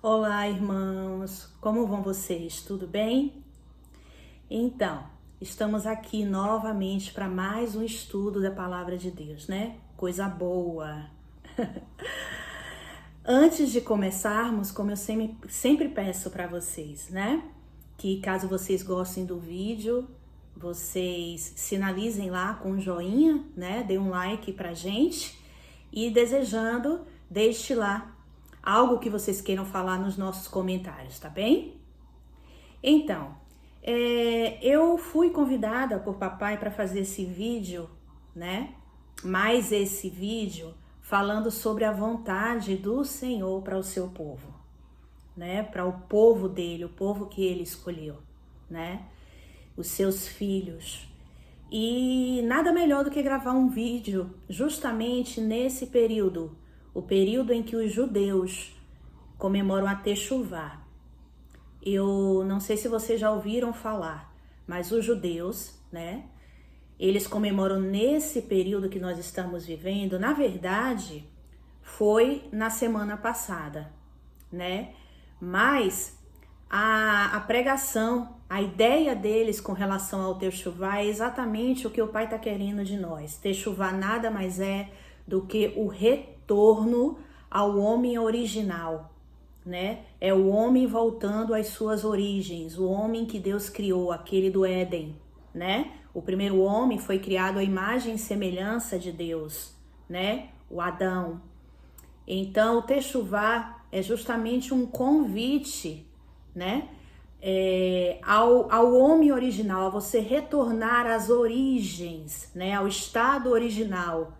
Olá, irmãos, como vão vocês? Tudo bem? Então, estamos aqui novamente para mais um estudo da Palavra de Deus, né? Coisa boa! Antes de começarmos, como eu sempre peço para vocês, né? Que caso vocês gostem do vídeo, vocês sinalizem lá com um joinha, né? Dê um like pra gente e desejando, deixe lá algo que vocês queiram falar nos nossos comentários, tá bem? Então, eu fui convidada por papai para fazer esse vídeo, né? Mais esse vídeo falando sobre a vontade do Senhor para o seu povo, né? Para o povo dele, o povo que ele escolheu, né? Os seus filhos. E nada melhor do que gravar um vídeo justamente nesse período, o período em que os judeus comemoram a Techuvá. Eu não sei se vocês já ouviram falar, mas os judeus, né? Eles comemoram nesse período que nós estamos vivendo. Na verdade, foi na semana passada, né? Mas a pregação, a ideia deles com relação ao Techuvá é exatamente o que o Pai está querendo de nós. Techuvá nada mais é do que o retorno ao homem original, né? É o homem voltando às suas origens, o homem que Deus criou, aquele do Éden, né? O primeiro homem foi criado à imagem e semelhança de Deus, né? O Adão. Então, o Techuvá é justamente um convite, né? Ao homem original, a você retornar às origens, né? Ao estado original.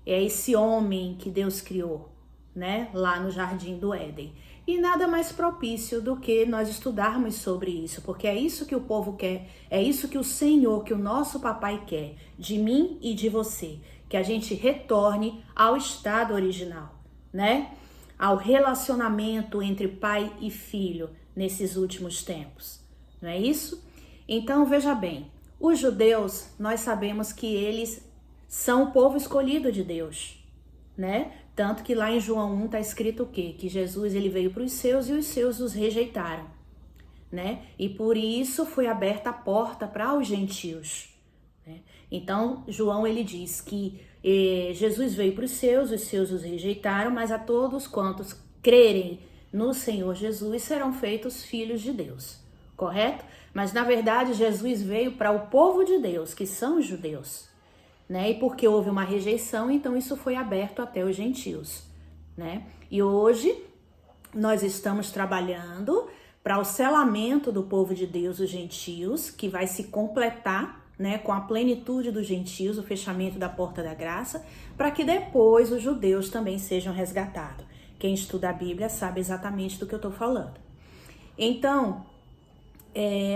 É esse homem que Deus criou, né? Lá no Jardim do Éden. E nada mais propício do que nós estudarmos sobre isso, porque é isso que o povo quer, é isso que o Senhor, que o nosso papai quer, de mim e de você, que a gente retorne ao estado original, né? Ao relacionamento entre pai e filho nesses últimos tempos, não é isso? Então, veja bem, os judeus, nós sabemos que eles são o povo escolhido de Deus, né? Tanto que lá em João 1 está escrito o quê? Que Jesus ele veio para os seus e os seus os rejeitaram, né? E por isso foi aberta a porta para os gentios, né? Então, João ele diz que Jesus veio para os seus os rejeitaram, mas a todos quantos crerem no Senhor Jesus serão feitos filhos de Deus, correto? Mas na verdade Jesus veio para o povo de Deus, que são os judeus, né? E porque houve uma rejeição, então isso foi aberto até os gentios, né? E hoje nós estamos trabalhando para o selamento do povo de Deus, os gentios, que vai se completar, né, com a plenitude dos gentios, o fechamento da porta da graça, para que depois os judeus também sejam resgatados. Quem estuda a Bíblia sabe exatamente do que eu estou falando. Então,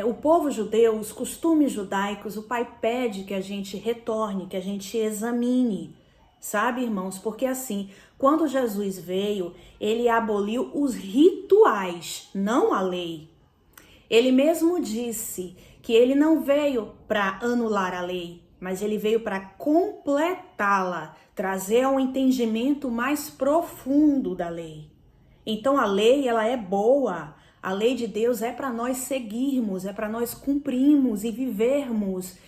o povo judeu, os costumes judaicos, o Pai pede que a gente retorne, que a gente examine, sabe, irmãos? Porque assim, quando Jesus veio, ele aboliu os rituais, não a lei. Ele mesmo disse que ele não veio para anular a lei, mas ele veio para completá-la, trazer um entendimento mais profundo da lei. Então a lei, ela é boa. A lei de Deus é para nós seguirmos, é para nós cumprirmos e vivermos,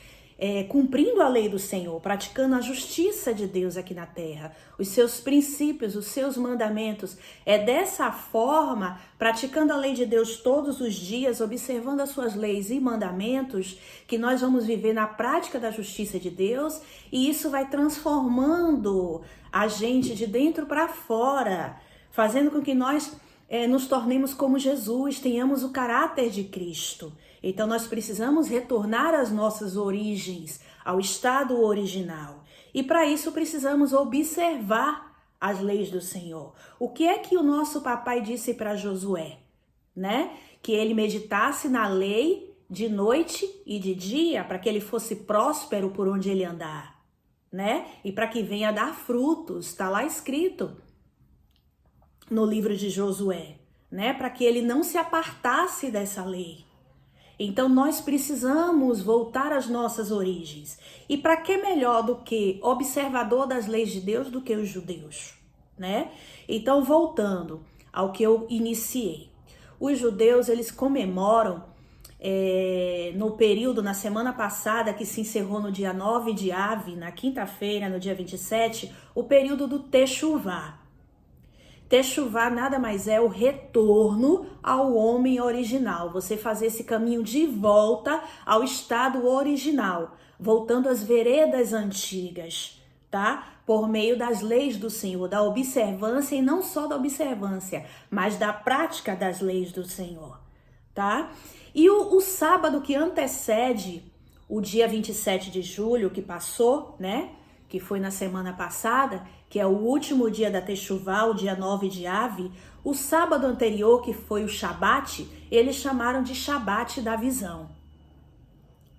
cumprindo a lei do Senhor, praticando a justiça de Deus aqui na terra, os seus princípios, os seus mandamentos. É dessa forma, praticando a lei de Deus todos os dias, observando as suas leis e mandamentos, que nós vamos viver na prática da justiça de Deus, e isso vai transformando a gente de dentro para fora, fazendo com que nós nos tornemos como Jesus, tenhamos o caráter de Cristo. Então nós precisamos retornar às nossas origens, ao estado original. E para isso precisamos observar as leis do Senhor. O que é que o nosso papai disse para Josué, né? Que ele meditasse na lei de noite e de dia, para que ele fosse próspero por onde ele andar, né? E para que venha dar frutos, está lá escrito no livro de Josué, né? Para que ele não se apartasse dessa lei. Então nós precisamos voltar às nossas origens. E para que melhor do que observador das leis de Deus do que os judeus, né? Então voltando ao que eu iniciei. Os judeus, eles comemoram no período, na semana passada, que se encerrou no dia 9 de Av, na quinta-feira, no dia 27, o período do Techuvá. Techuvá nada mais é o retorno ao homem original, você fazer esse caminho de volta ao estado original, voltando às veredas antigas, tá? Por meio das leis do Senhor, da observância, e não só da observância, mas da prática das leis do Senhor, tá? E o sábado que antecede o dia 27 de julho que passou, né? Que foi na semana passada, que é o último dia da Techuvá, o dia 9 de Av, o sábado anterior, que foi o Shabat, eles chamaram de Shabat da visão,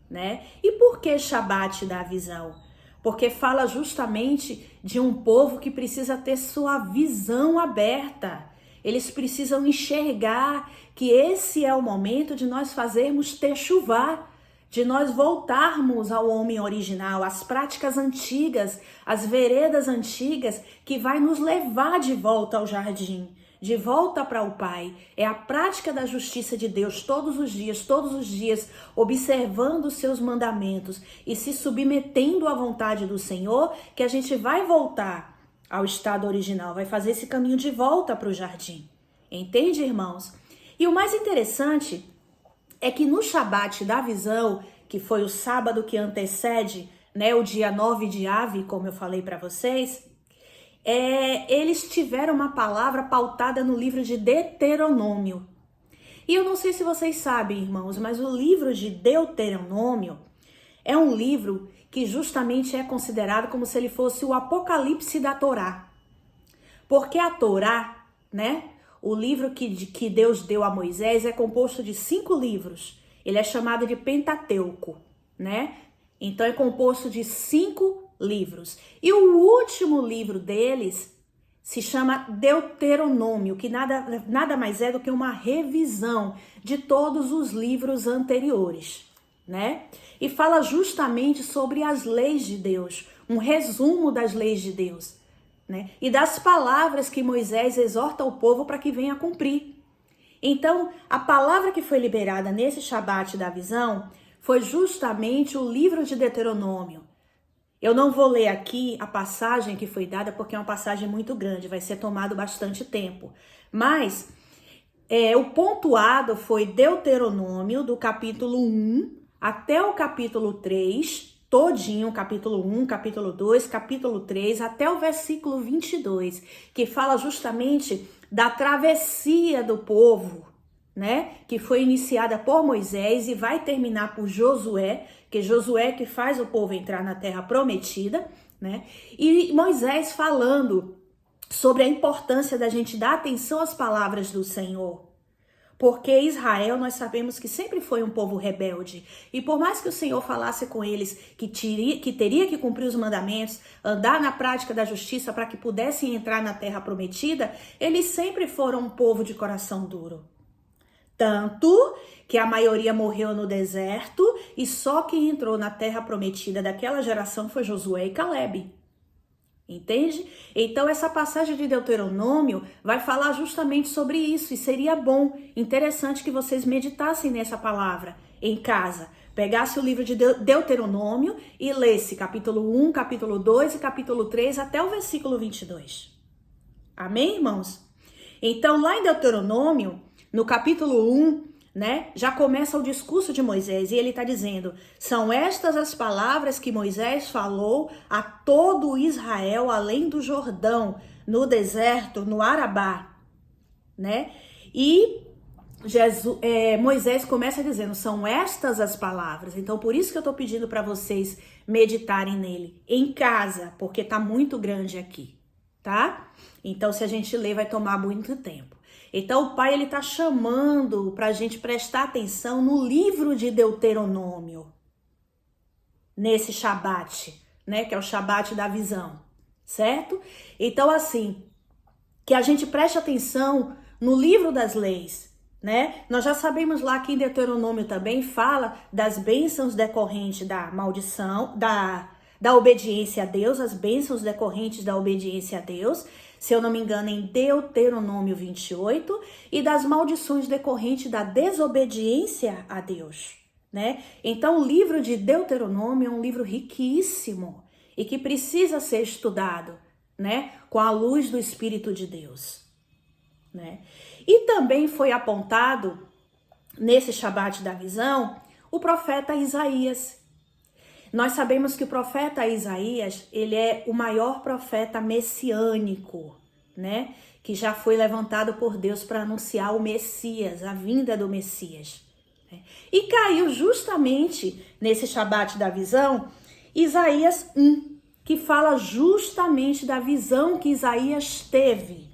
né? E por que Shabat da visão? Porque fala justamente de um povo que precisa ter sua visão aberta. Eles precisam enxergar que esse é o momento de nós fazermos Techuvá, de nós voltarmos ao homem original, às práticas antigas, às veredas antigas, que vai nos levar de volta ao jardim, de volta para o Pai. É a prática da justiça de Deus todos os dias, observando os seus mandamentos e se submetendo à vontade do Senhor, que a gente vai voltar ao estado original, vai fazer esse caminho de volta para o jardim. Entende, irmãos? E o mais interessante é que no Shabat da visão, que foi o sábado que antecede, né, o dia 9 de Av, como eu falei para vocês, eles tiveram uma palavra pautada no livro de Deuteronômio. E eu não sei se vocês sabem, irmãos, mas o livro de Deuteronômio é um livro que justamente é considerado como se ele fosse o Apocalipse da Torá. Porque a Torá, né, o livro que Deus deu a Moisés, é composto de 5 livros. Ele é chamado de Pentateuco, né? Então é composto de 5 livros. E o último livro deles se chama Deuteronômio, que nada mais é do que uma revisão de todos os livros anteriores, né? E fala justamente sobre as leis de Deus, um resumo das leis de Deus, né? E das palavras que Moisés exorta o povo para que venha cumprir. Então, a palavra que foi liberada nesse Shabat da visão foi justamente o livro de Deuteronômio. Eu não vou ler aqui a passagem que foi dada, porque é uma passagem muito grande, vai ser tomado bastante tempo. Mas o pontuado foi Deuteronômio, do capítulo 1 até o capítulo 3, todinho, capítulo 1, capítulo 2, capítulo 3, até o versículo 22, que fala justamente da travessia do povo, né? Que foi iniciada por Moisés e vai terminar por Josué, que Josué que faz o povo entrar na terra prometida, né? E Moisés falando sobre a importância da gente dar atenção às palavras do Senhor. Porque Israel, nós sabemos que sempre foi um povo rebelde. E por mais que o Senhor falasse com eles que teria que cumprir os mandamentos, andar na prática da justiça para que pudessem entrar na terra prometida, eles sempre foram um povo de coração duro. Tanto que a maioria morreu no deserto e só quem entrou na terra prometida daquela geração foi Josué e Calebe. Entende? Então essa passagem de Deuteronômio vai falar justamente sobre isso, e seria bom, interessante que vocês meditassem nessa palavra em casa. Pegasse o livro de Deuteronômio e lesse capítulo 1, capítulo 2 e capítulo 3 até o versículo 22. Amém, irmãos? Então lá em Deuteronômio, no capítulo 1, né, já começa o discurso de Moisés e ele está dizendo: são estas as palavras que Moisés falou a todo Israel além do Jordão, no deserto, no Arabá, né? E Moisés começa dizendo: são estas as palavras. Então por isso que eu estou pedindo para vocês meditarem nele em casa, porque tá muito grande aqui, tá? Então se a gente ler vai tomar muito tempo. Então o Pai, ele está chamando para a gente prestar atenção no livro de Deuteronômio, nesse Shabat, né, que é o Shabat da visão, certo? Então assim, que a gente preste atenção no livro das leis, né? Nós já sabemos lá que em Deuteronômio também fala das bênçãos decorrentes da maldição, da obediência a Deus, as bênçãos decorrentes da obediência a Deus, se eu não me engano, em Deuteronômio 28, e das maldições decorrentes da desobediência a Deus, né? Então, o livro de Deuteronômio é um livro riquíssimo e que precisa ser estudado, né? Com a luz do Espírito de Deus, né? E também foi apontado nesse Shabat da visão o profeta Isaías. Nós sabemos que o profeta Isaías, ele é o maior profeta messiânico, né? Que já foi levantado por Deus para anunciar o Messias, a vinda do Messias. E caiu justamente nesse Shabat da visão, Isaías 1, que fala justamente da visão que Isaías teve,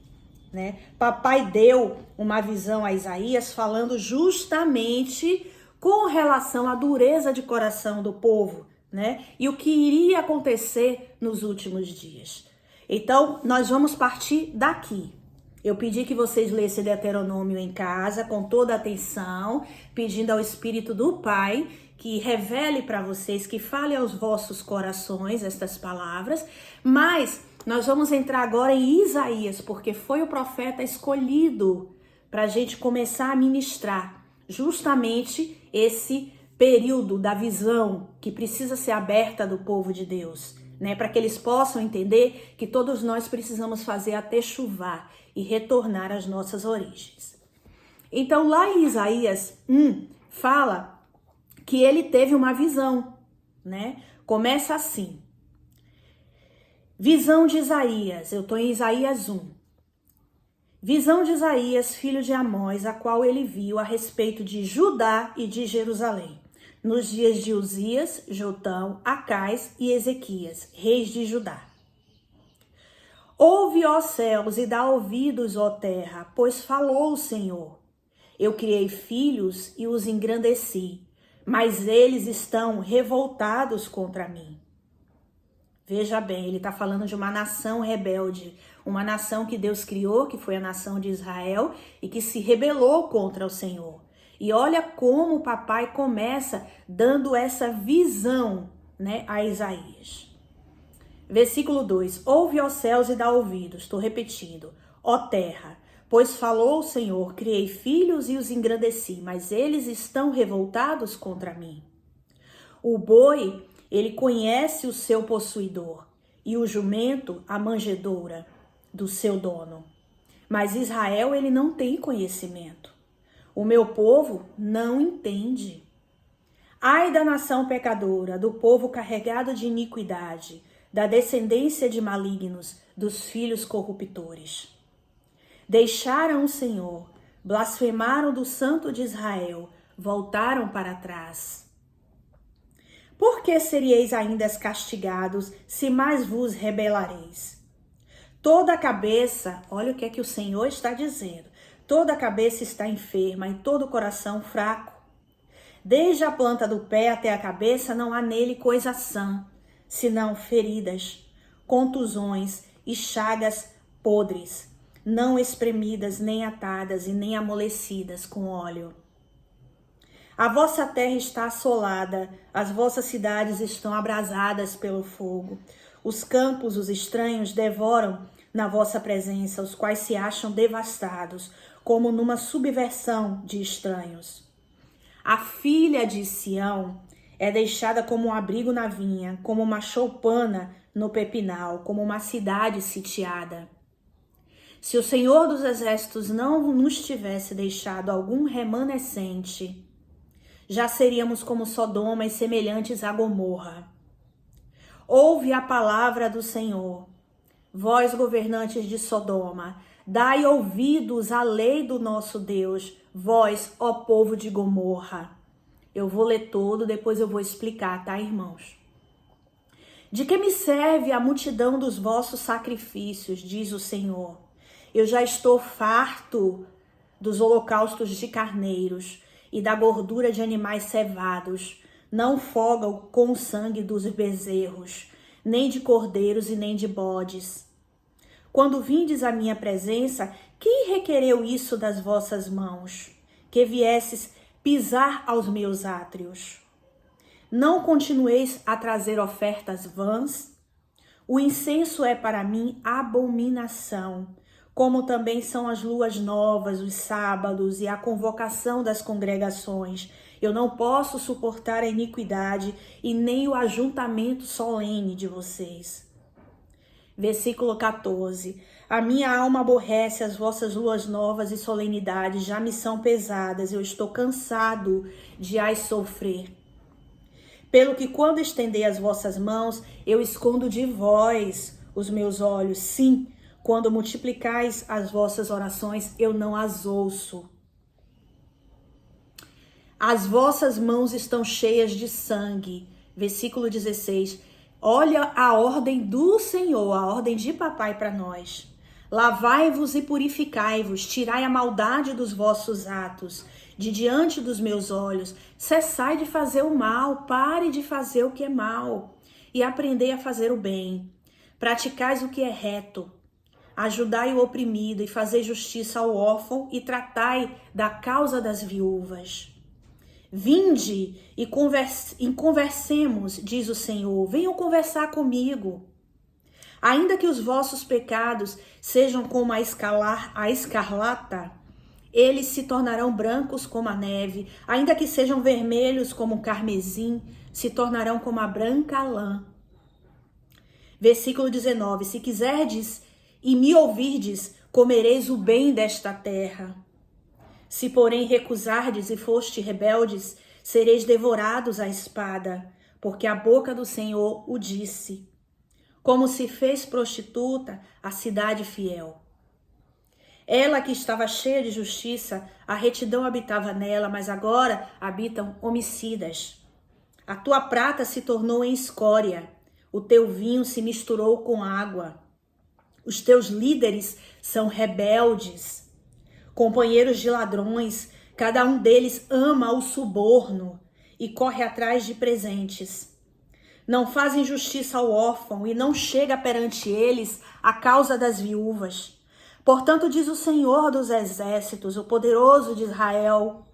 né? Papai deu uma visão a Isaías falando justamente com relação à dureza de coração do povo, né? E o que iria acontecer nos últimos dias. Então, nós vamos partir daqui. Eu pedi que vocês lessem Deuteronômio em casa com toda atenção, pedindo ao Espírito do Pai que revele para vocês, que fale aos vossos corações estas palavras, mas nós vamos entrar agora em Isaías, porque foi o profeta escolhido para a gente começar a ministrar justamente esse período da visão que precisa ser aberta do povo de Deus, né? Para que eles possam entender que todos nós precisamos fazer a techuvá e retornar às nossas origens. Então, lá em Isaías 1, fala que ele teve uma visão, né? Começa assim. Visão de Isaías, eu estou em Isaías 1. Visão de Isaías, filho de Amós, a qual ele viu a respeito de Judá e de Jerusalém, nos dias de Uzias, Jotão, Acais e Ezequias, reis de Judá. Ouve, ó céus, e dá ouvidos, ó terra, pois falou o Senhor. Eu criei filhos e os engrandeci, mas eles estão revoltados contra mim. Veja bem, ele está falando de uma nação rebelde, uma nação que Deus criou, que foi a nação de Israel, e que se rebelou contra o Senhor. E olha como o papai começa dando essa visão, né, a Isaías. Versículo 2. Ouve, ó céus, e dá ouvidos. Estou repetindo. Ó terra, pois falou o Senhor, criei filhos e os engrandeci, mas eles estão revoltados contra mim. O boi, ele conhece o seu possuidor, e o jumento, a manjedoura do seu dono. Mas Israel, ele não tem conhecimento. O meu povo não entende. Ai da nação pecadora, do povo carregado de iniquidade, da descendência de malignos, dos filhos corruptores. Deixaram o Senhor, blasfemaram do Santo de Israel, voltaram para trás. Por que seríeis ainda castigados, se mais vos rebelareis? Toda a cabeça, olha o que o Senhor está dizendo, toda a cabeça está enferma e todo o coração fraco. Desde a planta do pé até a cabeça não há nele coisa sã, senão feridas, contusões e chagas podres, não espremidas, nem atadas e nem amolecidas com óleo. A vossa terra está assolada, as vossas cidades estão abrasadas pelo fogo. Os campos, os estranhos, devoram na vossa presença, os quais se acham devastados, como numa subversão de estranhos. A filha de Sião é deixada como um abrigo na vinha, como uma choupana no pepinal, como uma cidade sitiada. Se o Senhor dos Exércitos não nos tivesse deixado algum remanescente, já seríamos como Sodoma e semelhantes a Gomorra. Ouve a palavra do Senhor, vós governantes de Sodoma, dai ouvidos à lei do nosso Deus, vós, ó povo de Gomorra. Eu vou ler todo, depois eu vou explicar, tá, irmãos? De que me serve a multidão dos vossos sacrifícios, diz o Senhor. Eu já estou farto dos holocaustos de carneiros e da gordura de animais cevados. Não folgam com o sangue dos bezerros, nem de cordeiros e nem de bodes. Quando vindes à minha presença, quem requereu isso das vossas mãos? Que viesses pisar aos meus átrios. Não continueis a trazer ofertas vãs? O incenso é para mim abominação, como também são as luas novas, os sábados e a convocação das congregações. Eu não posso suportar a iniquidade e nem o ajuntamento solene de vocês. Versículo 14. A minha alma aborrece as vossas luas novas e solenidades, já me são pesadas, eu estou cansado de as sofrer. Pelo que quando estendei as vossas mãos, eu escondo de vós os meus olhos. Sim, quando multiplicais as vossas orações, eu não as ouço. As vossas mãos estão cheias de sangue. Versículo 16. Olha a ordem do Senhor, a ordem de papai para nós. Lavai-vos e purificai-vos, tirai a maldade dos vossos atos, de diante dos meus olhos. Cessai de fazer o mal, pare de fazer o que é mal, e aprendei a fazer o bem. Praticais o que é reto. Ajudai o oprimido e fazei justiça ao órfão e tratai da causa das viúvas. Vinde e conversemos, diz o Senhor. Venham conversar comigo. Ainda que os vossos pecados sejam como a escarlata, eles se tornarão brancos como a neve. Ainda que sejam vermelhos como o carmesim, se tornarão como a branca lã. Versículo 19. Se quiserdes e me ouvirdes, comereis o bem desta terra. Se, porém, recusardes e foste rebeldes, sereis devorados à espada, porque a boca do Senhor o disse. Como se fez prostituta a cidade fiel. Ela que estava cheia de justiça, a retidão habitava nela, mas agora habitam homicidas. A tua prata se tornou em escória, o teu vinho se misturou com água. Os teus líderes são rebeldes, companheiros de ladrões, cada um deles ama o suborno e corre atrás de presentes. Não fazem justiça ao órfão e não chega perante eles a causa das viúvas. Portanto, diz o Senhor dos exércitos, o poderoso de Israel: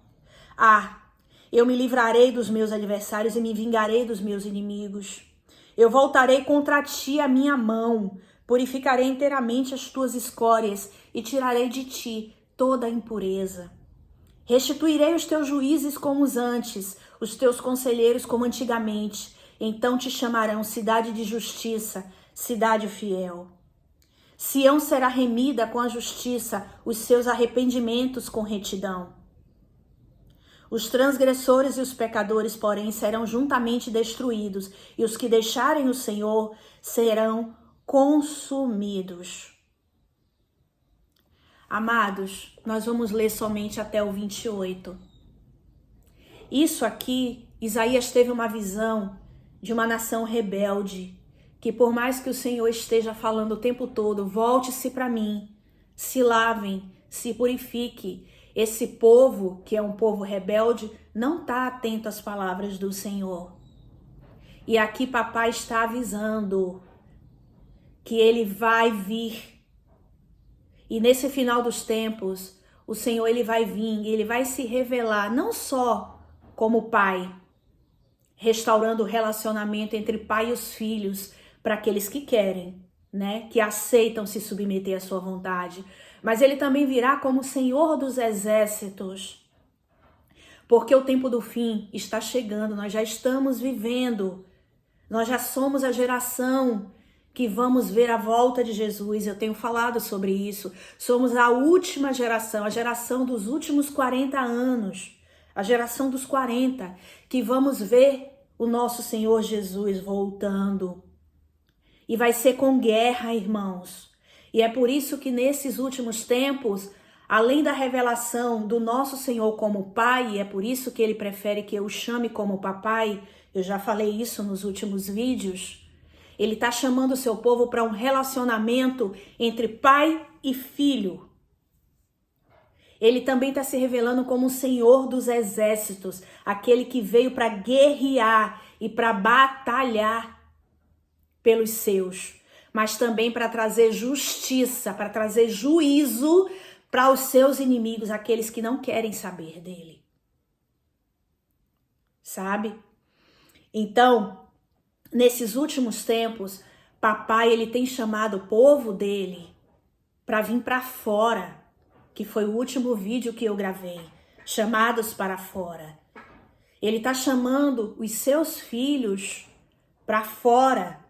eu me livrarei dos meus adversários e me vingarei dos meus inimigos. Eu voltarei contra ti a minha mão, purificarei inteiramente as tuas escórias e tirarei de ti toda a impureza. Restituirei os teus juízes como os antes, os teus conselheiros como antigamente. Então te chamarão cidade de justiça, cidade fiel. Sião será remida com a justiça, os seus arrependimentos com retidão. Os transgressores e os pecadores, porém, serão juntamente destruídos, e os que deixarem o Senhor serão consumidos. Amados, nós vamos ler somente até o 28. Isso aqui, Isaías teve uma visão de uma nação rebelde, que por mais que o Senhor esteja falando o tempo todo, volte-se para mim, se lavem, se purifique. Esse povo, que é um povo rebelde, não está atento às palavras do Senhor. E aqui papai está avisando que ele vai vir. E nesse final dos tempos, o Senhor ele vai vir, ele vai se revelar não só como pai, restaurando o relacionamento entre pai e os filhos para aqueles que querem, né? Que aceitam se submeter à sua vontade. Mas ele também virá como Senhor dos exércitos. Porque o tempo do fim está chegando, nós já estamos vivendo. Nós já somos a geração que vamos ver a volta de Jesus. Eu tenho falado sobre isso. Somos a última geração, a geração dos últimos 40 anos. A geração dos 40, que vamos ver o nosso Senhor Jesus voltando. E vai ser com guerra, irmãos. E é por isso que nesses últimos tempos, além da revelação do nosso Senhor como Pai, e é por isso que Ele prefere que eu o chame como papai, eu já falei isso nos últimos vídeos, Ele está chamando o seu povo para um relacionamento entre pai e filho. Ele também está se revelando como o Senhor dos exércitos, aquele que veio para guerrear e para batalhar pelos seus, mas também para trazer justiça, para trazer juízo para os seus inimigos, aqueles que não querem saber dele. Sabe? Então, nesses últimos tempos, Papai, ele tem chamado o povo dele para vir para fora, que foi o último vídeo que eu gravei, chamados para fora. Ele está chamando os seus filhos para fora,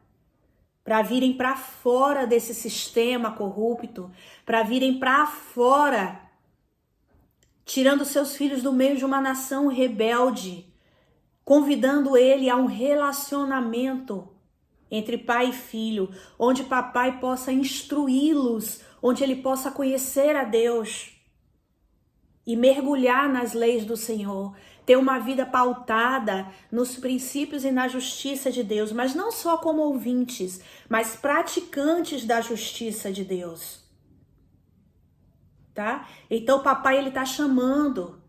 para virem para fora desse sistema corrupto, para virem para fora, tirando seus filhos do meio de uma nação rebelde, convidando ele a um relacionamento entre pai e filho, onde papai possa instruí-los, onde ele possa conhecer a Deus e mergulhar nas leis do Senhor, ter uma vida pautada nos princípios e na justiça de Deus, mas não só como ouvintes, mas praticantes da justiça de Deus. Tá? Então o papai, ele tá chamando.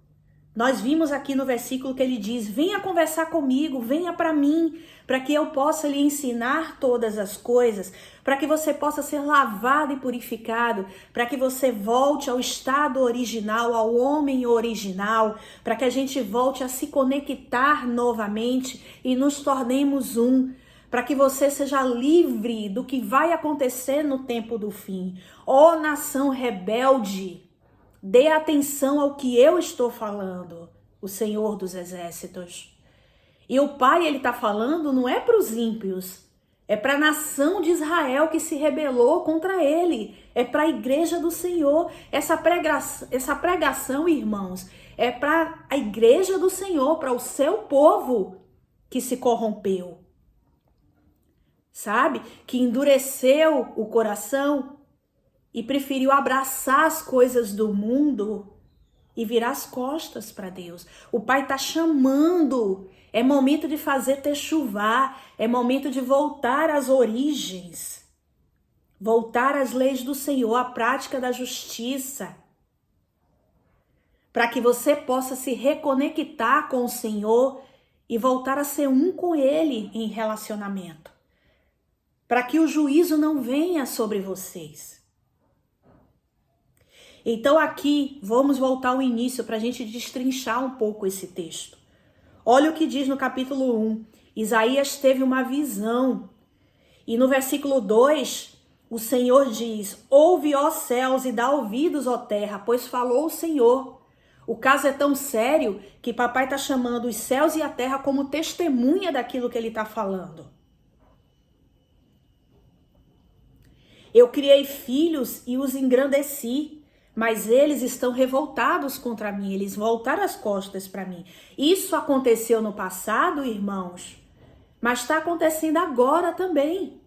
Nós vimos aqui no versículo que ele diz: venha conversar comigo, venha para mim, para que eu possa lhe ensinar todas as coisas, para que você possa ser lavado e purificado, para que você volte ao estado original, ao homem original, para que a gente volte a se conectar novamente e nos tornemos um, para que você seja livre do que vai acontecer no tempo do fim. Ó nação rebelde, dê atenção ao que eu estou falando, o Senhor dos Exércitos. E o Pai, ele está falando, não é para os ímpios, é para a nação de Israel que se rebelou contra ele, é para a igreja do Senhor. Essa pregação, irmãos, é para a igreja do Senhor, para o seu povo que se corrompeu, sabe? Que endureceu o coração e preferiu abraçar as coisas do mundo e virar as costas para Deus. O Pai está chamando. É momento de fazer techuvá. É momento de voltar às origens. Voltar às leis do Senhor, à prática da justiça. Para que você possa se reconectar com o Senhor e voltar a ser um com Ele em relacionamento. Para que o juízo não venha sobre vocês. Então aqui, vamos voltar ao início para a gente destrinchar um pouco esse texto. Olha o que diz no capítulo 1. Isaías teve uma visão. E no versículo 2, o Senhor diz: ouve, ó céus, e dá ouvidos, ó terra, pois falou o Senhor. O caso é tão sério que papai está chamando os céus e a terra como testemunha daquilo que ele está falando. Eu criei filhos e os engrandeci, mas eles estão revoltados contra mim, eles voltaram as costas para mim. Isso aconteceu no passado, irmãos, mas está acontecendo agora também.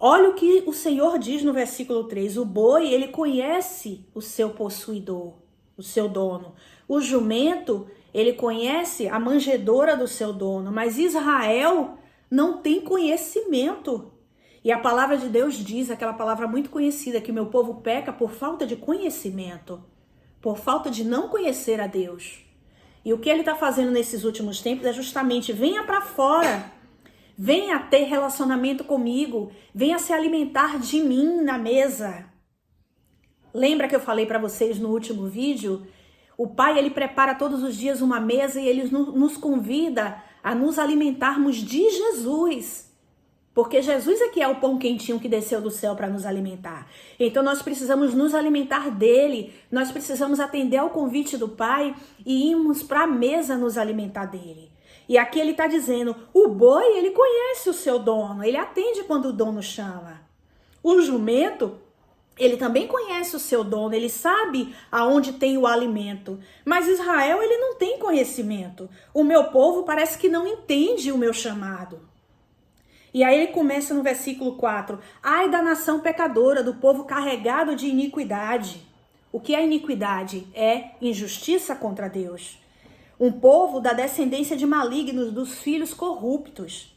Olha o que o Senhor diz no versículo 3. O boi, ele conhece o seu possuidor, o seu dono. O jumento, ele conhece a manjedoura do seu dono, mas Israel não tem conhecimento. E a palavra de Deus diz, aquela palavra muito conhecida, que o meu povo peca por falta de conhecimento, por falta de não conhecer a Deus. E o que ele está fazendo nesses últimos tempos é justamente: venha para fora, venha ter relacionamento comigo, venha se alimentar de mim na mesa. Lembra que eu falei para vocês no último vídeo? O Pai, ele prepara todos os dias uma mesa e ele nos convida a nos alimentarmos de Jesus. Porque Jesus é que é o pão quentinho que desceu do céu para nos alimentar. Então nós precisamos nos alimentar dele, nós precisamos atender ao convite do Pai e irmos para a mesa nos alimentar dele. E aqui ele está dizendo: o boi, ele conhece o seu dono, ele atende quando o dono chama. O jumento, ele também conhece o seu dono, ele sabe aonde tem o alimento. Mas Israel, ele não tem conhecimento. O meu povo parece que não entende o meu chamado. E aí ele começa no versículo 4. Ai da nação pecadora, do povo carregado de iniquidade. O que é iniquidade? É injustiça contra Deus. Um povo da descendência de malignos, dos filhos corruptos.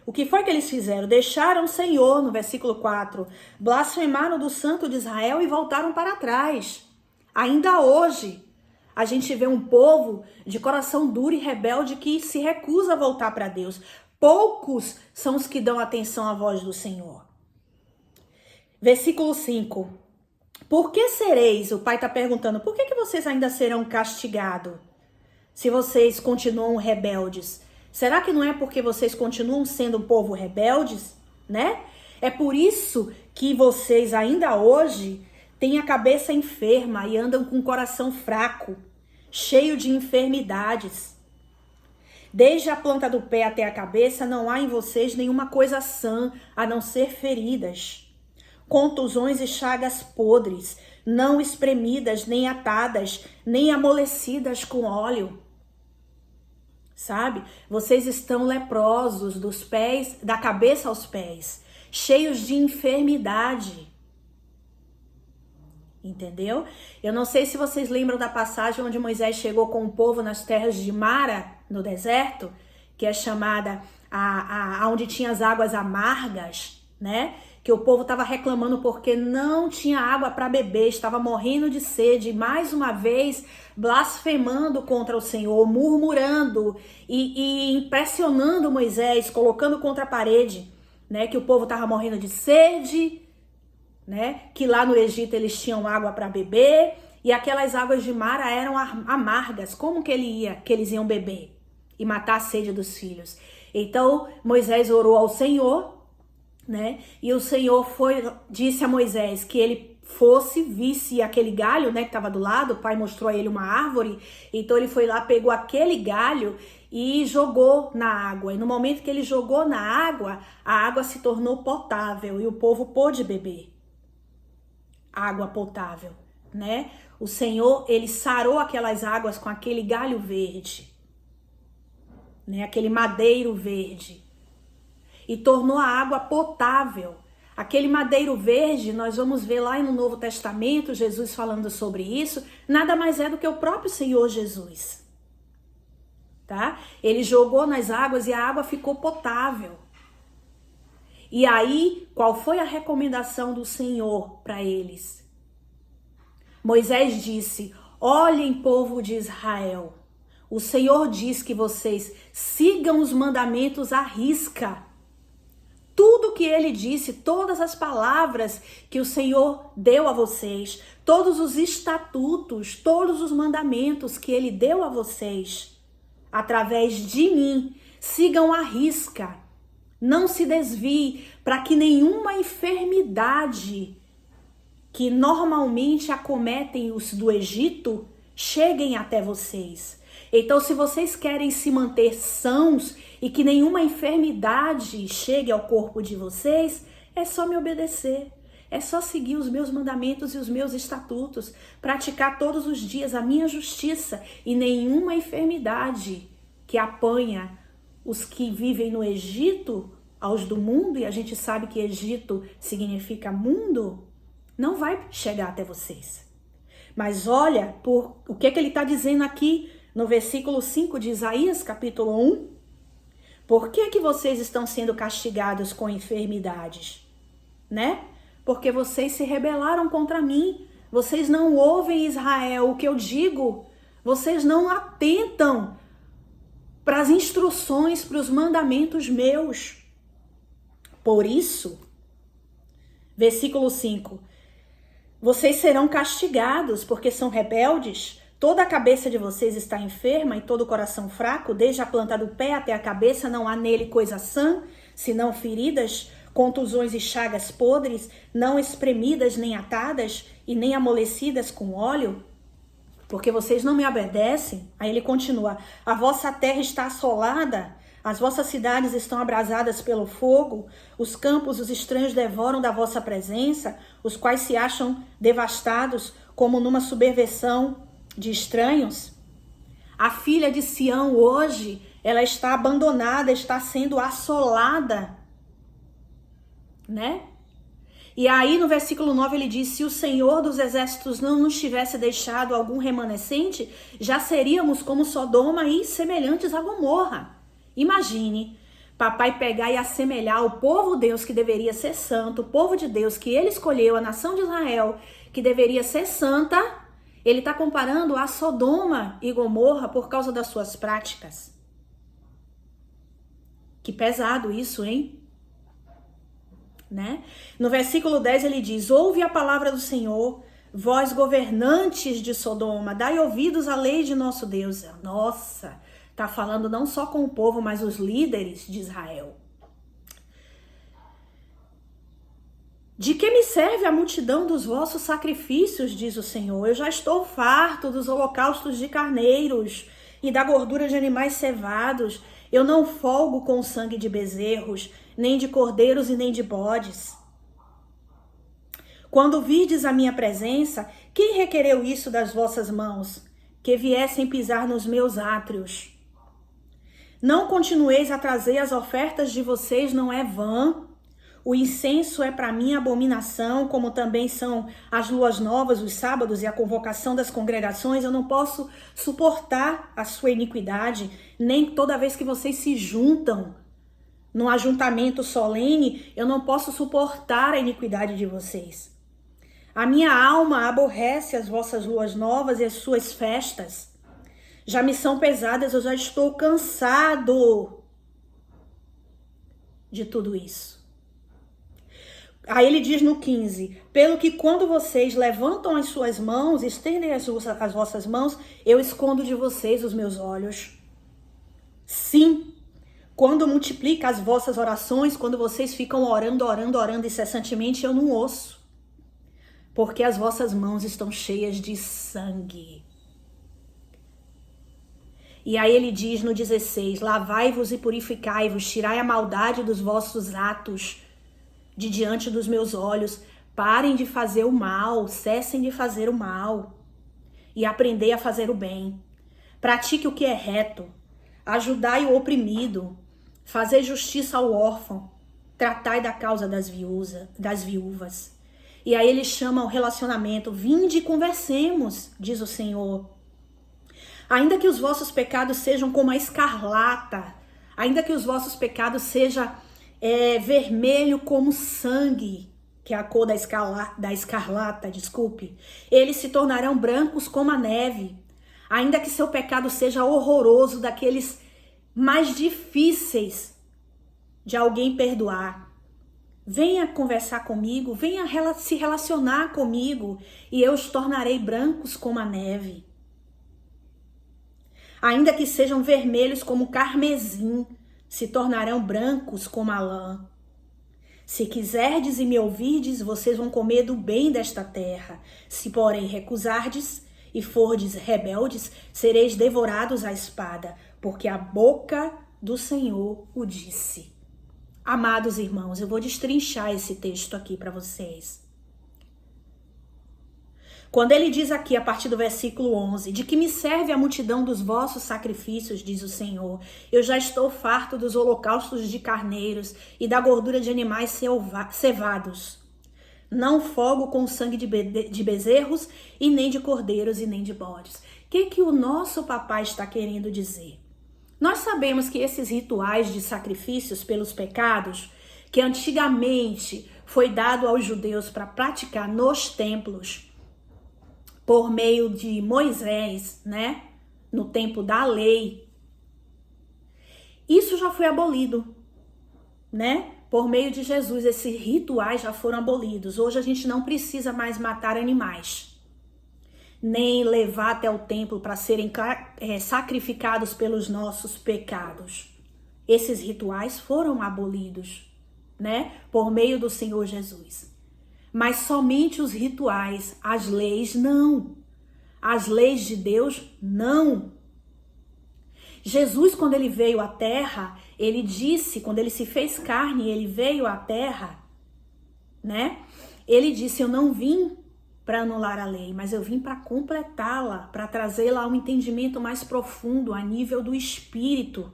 O que foi que eles fizeram? Deixaram o Senhor, no versículo 4. Blasfemaram do Santo de Israel e voltaram para trás. Ainda hoje, a gente vê um povo de coração duro e rebelde que se recusa a voltar para Deus. Poucos são os que dão atenção à voz do Senhor. Versículo 5. Por que sereis? O Pai está perguntando: por que vocês ainda serão castigados? Se vocês continuam rebeldes, Será que não é porque vocês continuam sendo um povo rebeldes, né? É por isso que vocês ainda hoje têm a cabeça enferma e andam com o coração fraco, cheio de enfermidades. Desde a planta do pé até a cabeça não há em vocês nenhuma coisa sã, a não ser feridas, contusões e chagas podres, não espremidas, nem atadas, nem amolecidas com óleo. Sabe? Vocês estão leprosos dos pés, da cabeça aos pés, cheios de enfermidade. Entendeu? Eu não sei se vocês lembram da passagem onde Moisés chegou com o povo nas terras de Mara, no deserto, que é chamada onde tinha as águas amargas, né? Que o povo estava reclamando porque não tinha água para beber, estava morrendo de sede, e mais uma vez blasfemando contra o Senhor, murmurando e impressionando Moisés, colocando contra a parede, né? Que o povo estava morrendo de sede, né? Que lá no Egito eles tinham água para beber e aquelas águas de Mara eram amargas. Como que eles iam beber e matar a sede dos filhos? Então Moisés orou ao Senhor, né? E o Senhor disse a Moisés que ele visse aquele galho, né, que estava do lado. O pai mostrou a ele uma árvore, então ele foi lá, pegou aquele galho e jogou na água. E no momento que ele jogou na água, a água se tornou potável e o povo pôde beber água potável, né? O Senhor, ele sarou aquelas águas com aquele galho verde, né? Aquele madeiro verde, e tornou a água potável. Aquele madeiro verde, nós vamos ver lá no Novo Testamento, Jesus falando sobre isso, nada mais é do que o próprio Senhor Jesus, tá? Ele jogou nas águas e a água ficou potável. E aí, qual foi a recomendação do Senhor para eles? Moisés disse: olhem, povo de Israel, o Senhor diz que vocês sigam os mandamentos à risca. Tudo que ele disse, todas as palavras que o Senhor deu a vocês, todos os estatutos, todos os mandamentos que ele deu a vocês, através de mim, sigam à risca. Não se desvie para que nenhuma enfermidade que normalmente acometem os do Egito cheguem até vocês. Então, se vocês querem se manter sãos e que nenhuma enfermidade chegue ao corpo de vocês, é só me obedecer. É só seguir os meus mandamentos e os meus estatutos, praticar todos os dias a minha justiça, e nenhuma enfermidade que apanha os que vivem no Egito, aos do mundo, e a gente sabe que Egito significa mundo, não vai chegar até vocês. Mas olha o que ele está dizendo aqui no versículo 5 de Isaías, capítulo 1. Por que vocês estão sendo castigados com enfermidades? Né? Porque vocês se rebelaram contra mim. Vocês não ouvem, Israel, o que eu digo. Vocês não atentam para as instruções, para os mandamentos meus. Por isso, versículo 5, vocês serão castigados porque são rebeldes. Toda a cabeça de vocês está enferma e todo o coração fraco, desde a planta do pé até a cabeça, não há nele coisa sã, senão feridas, contusões e chagas podres, não espremidas nem atadas e nem amolecidas com óleo. Porque vocês não me obedecem. Aí ele continua: a vossa terra está assolada, as vossas cidades estão abrasadas pelo fogo, os campos os estranhos devoram da vossa presença, os quais se acham devastados como numa subversão de estranhos. A filha de Sião hoje, ela está abandonada, está sendo assolada, né? E aí no versículo 9 ele diz: se o Senhor dos exércitos não nos tivesse deixado algum remanescente, já seríamos como Sodoma e semelhantes a Gomorra. Imagine, papai pegar e assemelhar o povo de Deus que deveria ser santo, o povo de Deus que ele escolheu, a nação de Israel que deveria ser santa, ele está comparando a Sodoma e Gomorra por causa das suas práticas. Que pesado isso, hein? Né? No versículo 10 ele diz: ouve a palavra do Senhor, vós governantes de Sodoma, dai ouvidos à lei de nosso Deus. Nossa, Está falando não só com o povo, mas os líderes de Israel. De que me serve a multidão dos vossos sacrifícios, diz o Senhor? Eu já estou farto dos holocaustos de carneiros e da gordura de animais cevados. Eu não folgo com o sangue de bezerros, nem de cordeiros e nem de bodes. Quando virdes a minha presença, quem requereu isso das vossas mãos? Que viessem pisar nos meus átrios. Não continueis a trazer as ofertas de vocês, não é vã. O incenso é para mim abominação, como também são as luas novas, os sábados e a convocação das congregações. Eu não posso suportar a sua iniquidade, nem toda vez que vocês se juntam num ajuntamento solene, eu não posso suportar a iniquidade de vocês. A minha alma aborrece as vossas luas novas e as suas festas. Já me são pesadas, eu já estou cansado de tudo isso. Aí ele diz no 15, pelo que quando vocês levantam as suas mãos, estendem as vossas mãos, eu escondo de vocês os meus olhos. Sim, quando multiplica as vossas orações, quando vocês ficam orando incessantemente, eu não ouço. Porque as vossas mãos estão cheias de sangue. E aí ele diz no 16, lavai-vos e purificai-vos, tirai a maldade dos vossos atos de diante dos meus olhos, parem de fazer o mal, cessem de fazer o mal e aprendei a fazer o bem. Pratique o que é reto, ajudai o oprimido, fazei justiça ao órfão, tratai da causa das viúvas. E aí ele chama o relacionamento, vinde e conversemos, diz o Senhor. Ainda que os vossos pecados sejam como a escarlata, ainda que os vossos pecados sejam vermelho como sangue, que é a cor da escarlata, desculpe, eles se tornarão brancos como a neve. Ainda que seu pecado seja horroroso, daqueles mais difíceis de alguém perdoar, venha conversar comigo, venha se relacionar comigo e eu os tornarei brancos como a neve. Ainda que sejam vermelhos como carmesim, se tornarão brancos como a lã. Se quiserdes e me ouvirdes, vocês vão comer do bem desta terra. Se porém recusardes e fordes rebeldes, sereis devorados à espada, porque a boca do Senhor o disse. Amados irmãos, eu vou destrinchar esse texto aqui para vocês. Quando ele diz aqui, a partir do versículo 11, de que me serve a multidão dos vossos sacrifícios, diz o Senhor, eu já estou farto dos holocaustos de carneiros e da gordura de animais cevados. Não folgo com sangue de bezerros e nem de cordeiros e nem de bodes. O que o nosso papai está querendo dizer? Nós sabemos que esses rituais de sacrifícios pelos pecados, que antigamente foi dado aos judeus para praticar nos templos, por meio de Moisés, né? No tempo da lei. Isso já foi abolido, né? Por meio de Jesus, esses rituais já foram abolidos. Hoje a gente não precisa mais matar animais, nem levar até o templo para serem sacrificados pelos nossos pecados. Esses rituais foram abolidos, né? Por meio do Senhor Jesus. Mas somente os rituais, as leis não. As leis de Deus não. Jesus, quando ele veio à terra, ele disse, quando ele se fez carne, ele veio à terra, né? Ele disse, eu não vim para anular a lei, mas eu vim para completá-la, para trazê-la a um entendimento mais profundo, a nível do espírito.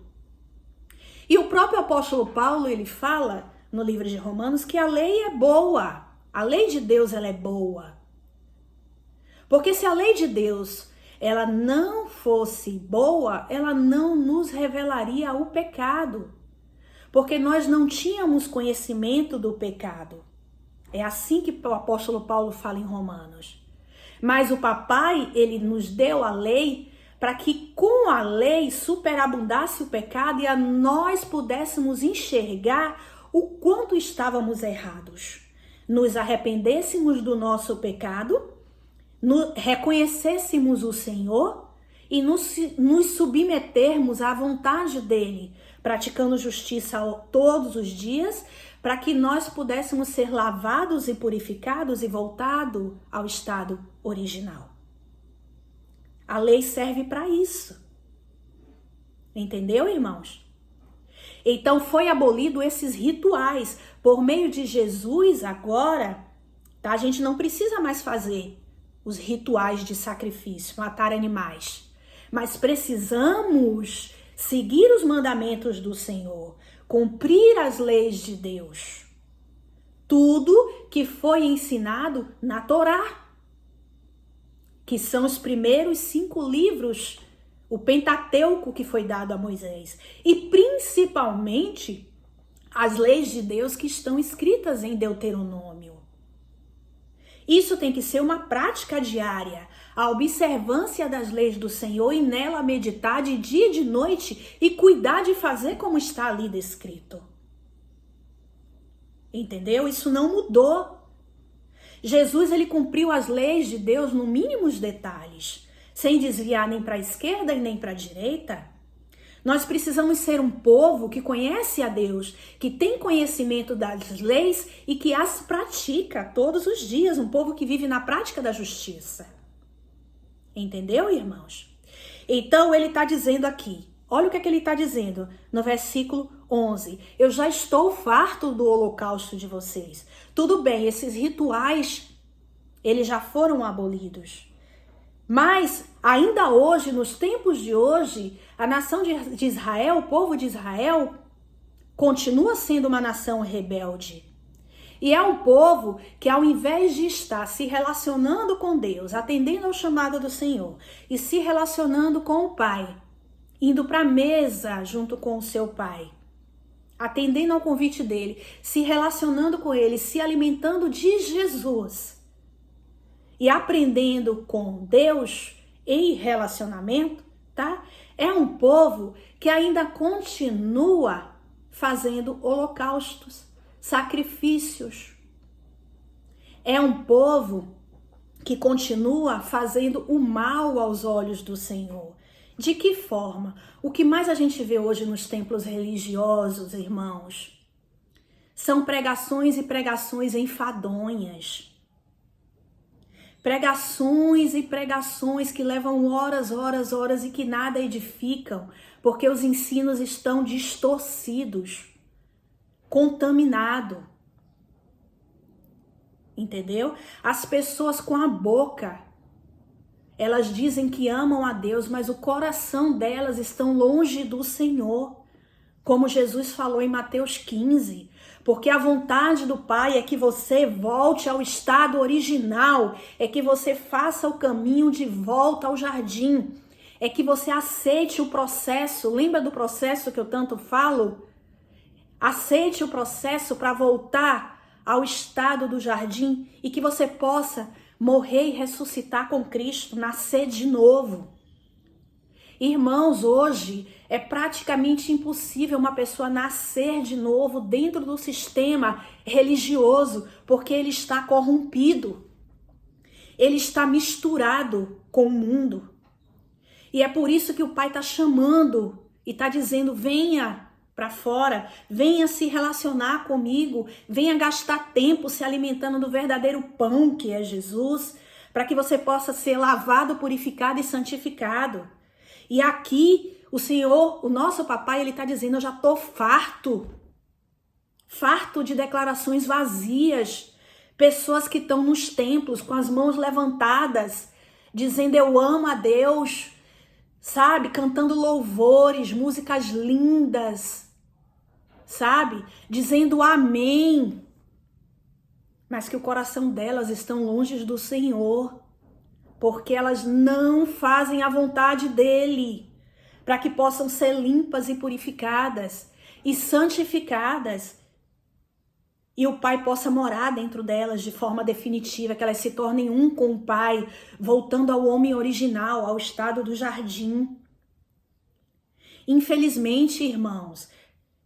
E o próprio apóstolo Paulo, ele fala no livro de Romanos que a lei é boa. A lei de Deus, ela é boa. Porque se a lei de Deus, ela não fosse boa, ela não nos revelaria o pecado. Porque nós não tínhamos conhecimento do pecado. É assim que o apóstolo Paulo fala em Romanos. Mas o papai, ele nos deu a lei para que com a lei superabundasse o pecado e nós pudéssemos enxergar o quanto estávamos errados. Nos arrependêssemos do nosso pecado, reconhecêssemos o Senhor e nos submetermos à vontade dele, praticando justiça todos os dias, para que nós pudéssemos ser lavados e purificados e voltado ao estado original. A lei serve para isso. Entendeu, irmãos? Então foi abolido esses rituais. Por meio de Jesus agora, tá? A gente não precisa mais fazer os rituais de sacrifício, matar animais. Mas precisamos seguir os mandamentos do Senhor, cumprir as leis de Deus. Tudo que foi ensinado na Torá, que são os primeiros 5 livros, o Pentateuco que foi dado a Moisés. E principalmente as leis de Deus que estão escritas em Deuteronômio. Isso tem que ser uma prática diária, a observância das leis do Senhor e nela meditar de dia e de noite e cuidar de fazer como está ali descrito. Entendeu? Isso não mudou. Jesus, ele cumpriu as leis de Deus no mínimos detalhes, sem desviar nem para a esquerda e nem para a direita. Nós precisamos ser um povo que conhece a Deus, que tem conhecimento das leis e que as pratica todos os dias, um povo que vive na prática da justiça. Entendeu, irmãos? Então ele está dizendo aqui, olha o que ele está dizendo no versículo 11. Eu já estou farto do holocausto de vocês. Tudo bem, esses rituais, eles já foram abolidos. Mas ainda hoje, nos tempos de hoje, a nação de Israel, o povo de Israel, continua sendo uma nação rebelde. E é um povo que, ao invés de estar se relacionando com Deus, atendendo ao chamado do Senhor e se relacionando com o Pai, indo para a mesa junto com o seu Pai, atendendo ao convite dele, se relacionando com ele, se alimentando de Jesus e aprendendo com Deus em relacionamento, tá? É um povo que ainda continua fazendo holocaustos, sacrifícios. É um povo que continua fazendo o mal aos olhos do Senhor. De que forma? O que mais a gente vê hoje nos templos religiosos, irmãos, são pregações e pregações enfadonhas. Pregações e pregações que levam horas e que nada edificam, porque os ensinos estão distorcidos, contaminados. Entendeu? As pessoas com a boca, elas dizem que amam a Deus, mas o coração delas estão longe do Senhor. Como Jesus falou em Mateus 15, porque a vontade do Pai é que você volte ao estado original, é que você faça o caminho de volta ao jardim, é que você aceite o processo. Lembra do processo que eu tanto falo? Aceite o processo para voltar ao estado do jardim e que você possa morrer e ressuscitar com Cristo, nascer de novo. Irmãos, hoje é praticamente impossível uma pessoa nascer de novo dentro do sistema religioso, porque ele está corrompido. Ele está misturado com o mundo. E é por isso que o Pai está chamando e está dizendo, venha para fora, venha se relacionar comigo, venha gastar tempo se alimentando do verdadeiro pão que é Jesus, para que você possa ser lavado, purificado e santificado. E aqui o Senhor, o nosso papai, ele está dizendo, eu já estou farto de declarações vazias, pessoas que estão nos templos com as mãos levantadas, dizendo eu amo a Deus, sabe, cantando louvores, músicas lindas, sabe, dizendo amém, mas que o coração delas estão longe do Senhor, porque elas não fazem a vontade dele, para que possam ser limpas e purificadas e santificadas, e o Pai possa morar dentro delas de forma definitiva, que elas se tornem um com o Pai, voltando ao homem original, ao estado do jardim. Infelizmente, irmãos,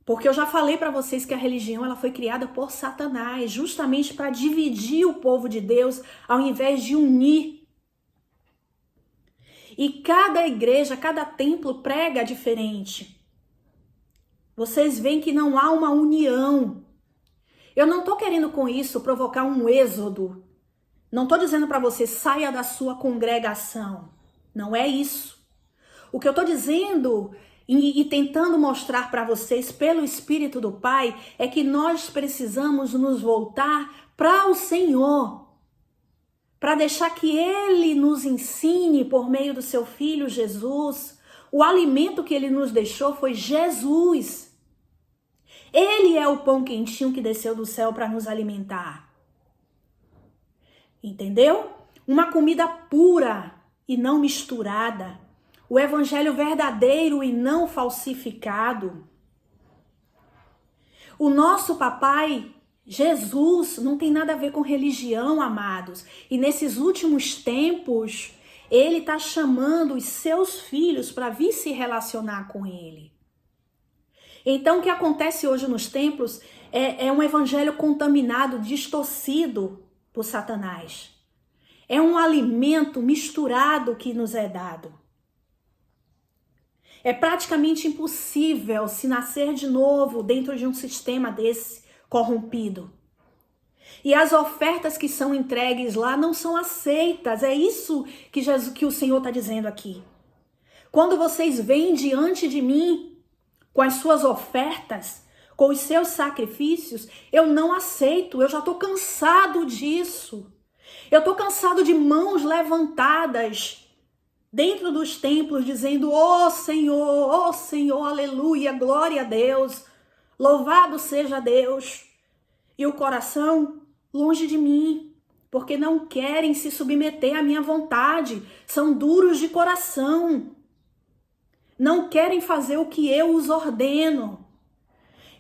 porque eu já falei para vocês que a religião ela foi criada por Satanás, justamente para dividir o povo de Deus, ao invés de unir. E cada igreja, cada templo prega diferente. Vocês veem que não há uma união. Eu não estou querendo com isso provocar um êxodo. Não estou dizendo para você saia da sua congregação. Não é isso. O que eu estou dizendo e tentando mostrar para vocês pelo Espírito do Pai é que nós precisamos nos voltar para o Senhor, para deixar que Ele nos ensine por meio do seu Filho Jesus. O alimento que Ele nos deixou foi Jesus. Ele é o pão quentinho que desceu do céu para nos alimentar. Entendeu? Uma comida pura e não misturada. O evangelho verdadeiro e não falsificado. O nosso papai, Jesus, não tem nada a ver com religião, amados. E nesses últimos tempos, ele está chamando os seus filhos para vir se relacionar com ele. Então, o que acontece hoje nos templos é um evangelho contaminado, distorcido por Satanás. É um alimento misturado que nos é dado. É praticamente impossível se nascer de novo dentro de um sistema desse corrompido. E as ofertas que são entregues lá não são aceitas. É isso que o Senhor está dizendo aqui. Quando vocês vêm diante de mim com as suas ofertas, com os seus sacrifícios, eu não aceito. Eu já estou cansado disso. Eu estou cansado de mãos levantadas dentro dos templos dizendo: ó Senhor, aleluia, glória a Deus, louvado seja Deus. E o coração longe de mim, porque não querem se submeter à minha vontade, são duros de coração, não querem fazer o que eu os ordeno.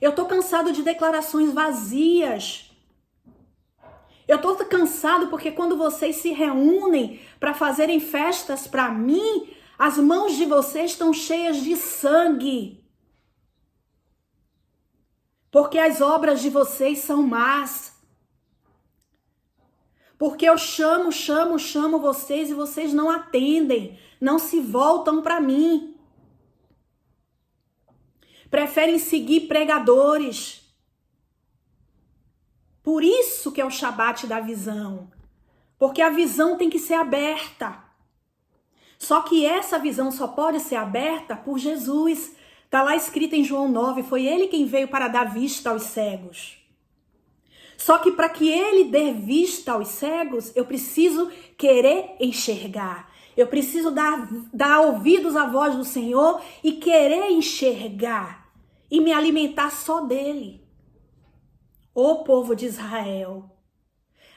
Eu estou cansado de declarações vazias. Eu estou cansado porque quando vocês se reúnem para fazerem festas para mim, as mãos de vocês estão cheias de sangue. Porque as obras de vocês são más. Porque eu chamo vocês e vocês não atendem, não se voltam para mim. Preferem seguir pregadores. Por isso que é o Shabat da visão. Porque a visão tem que ser aberta. Só que essa visão só pode ser aberta por Jesus. Está lá escrito em João 9, foi ele quem veio para dar vista aos cegos. Só que para que ele dê vista aos cegos, eu preciso querer enxergar. Eu preciso dar ouvidos à voz do Senhor e querer enxergar. E me alimentar só dele. Ô povo de Israel,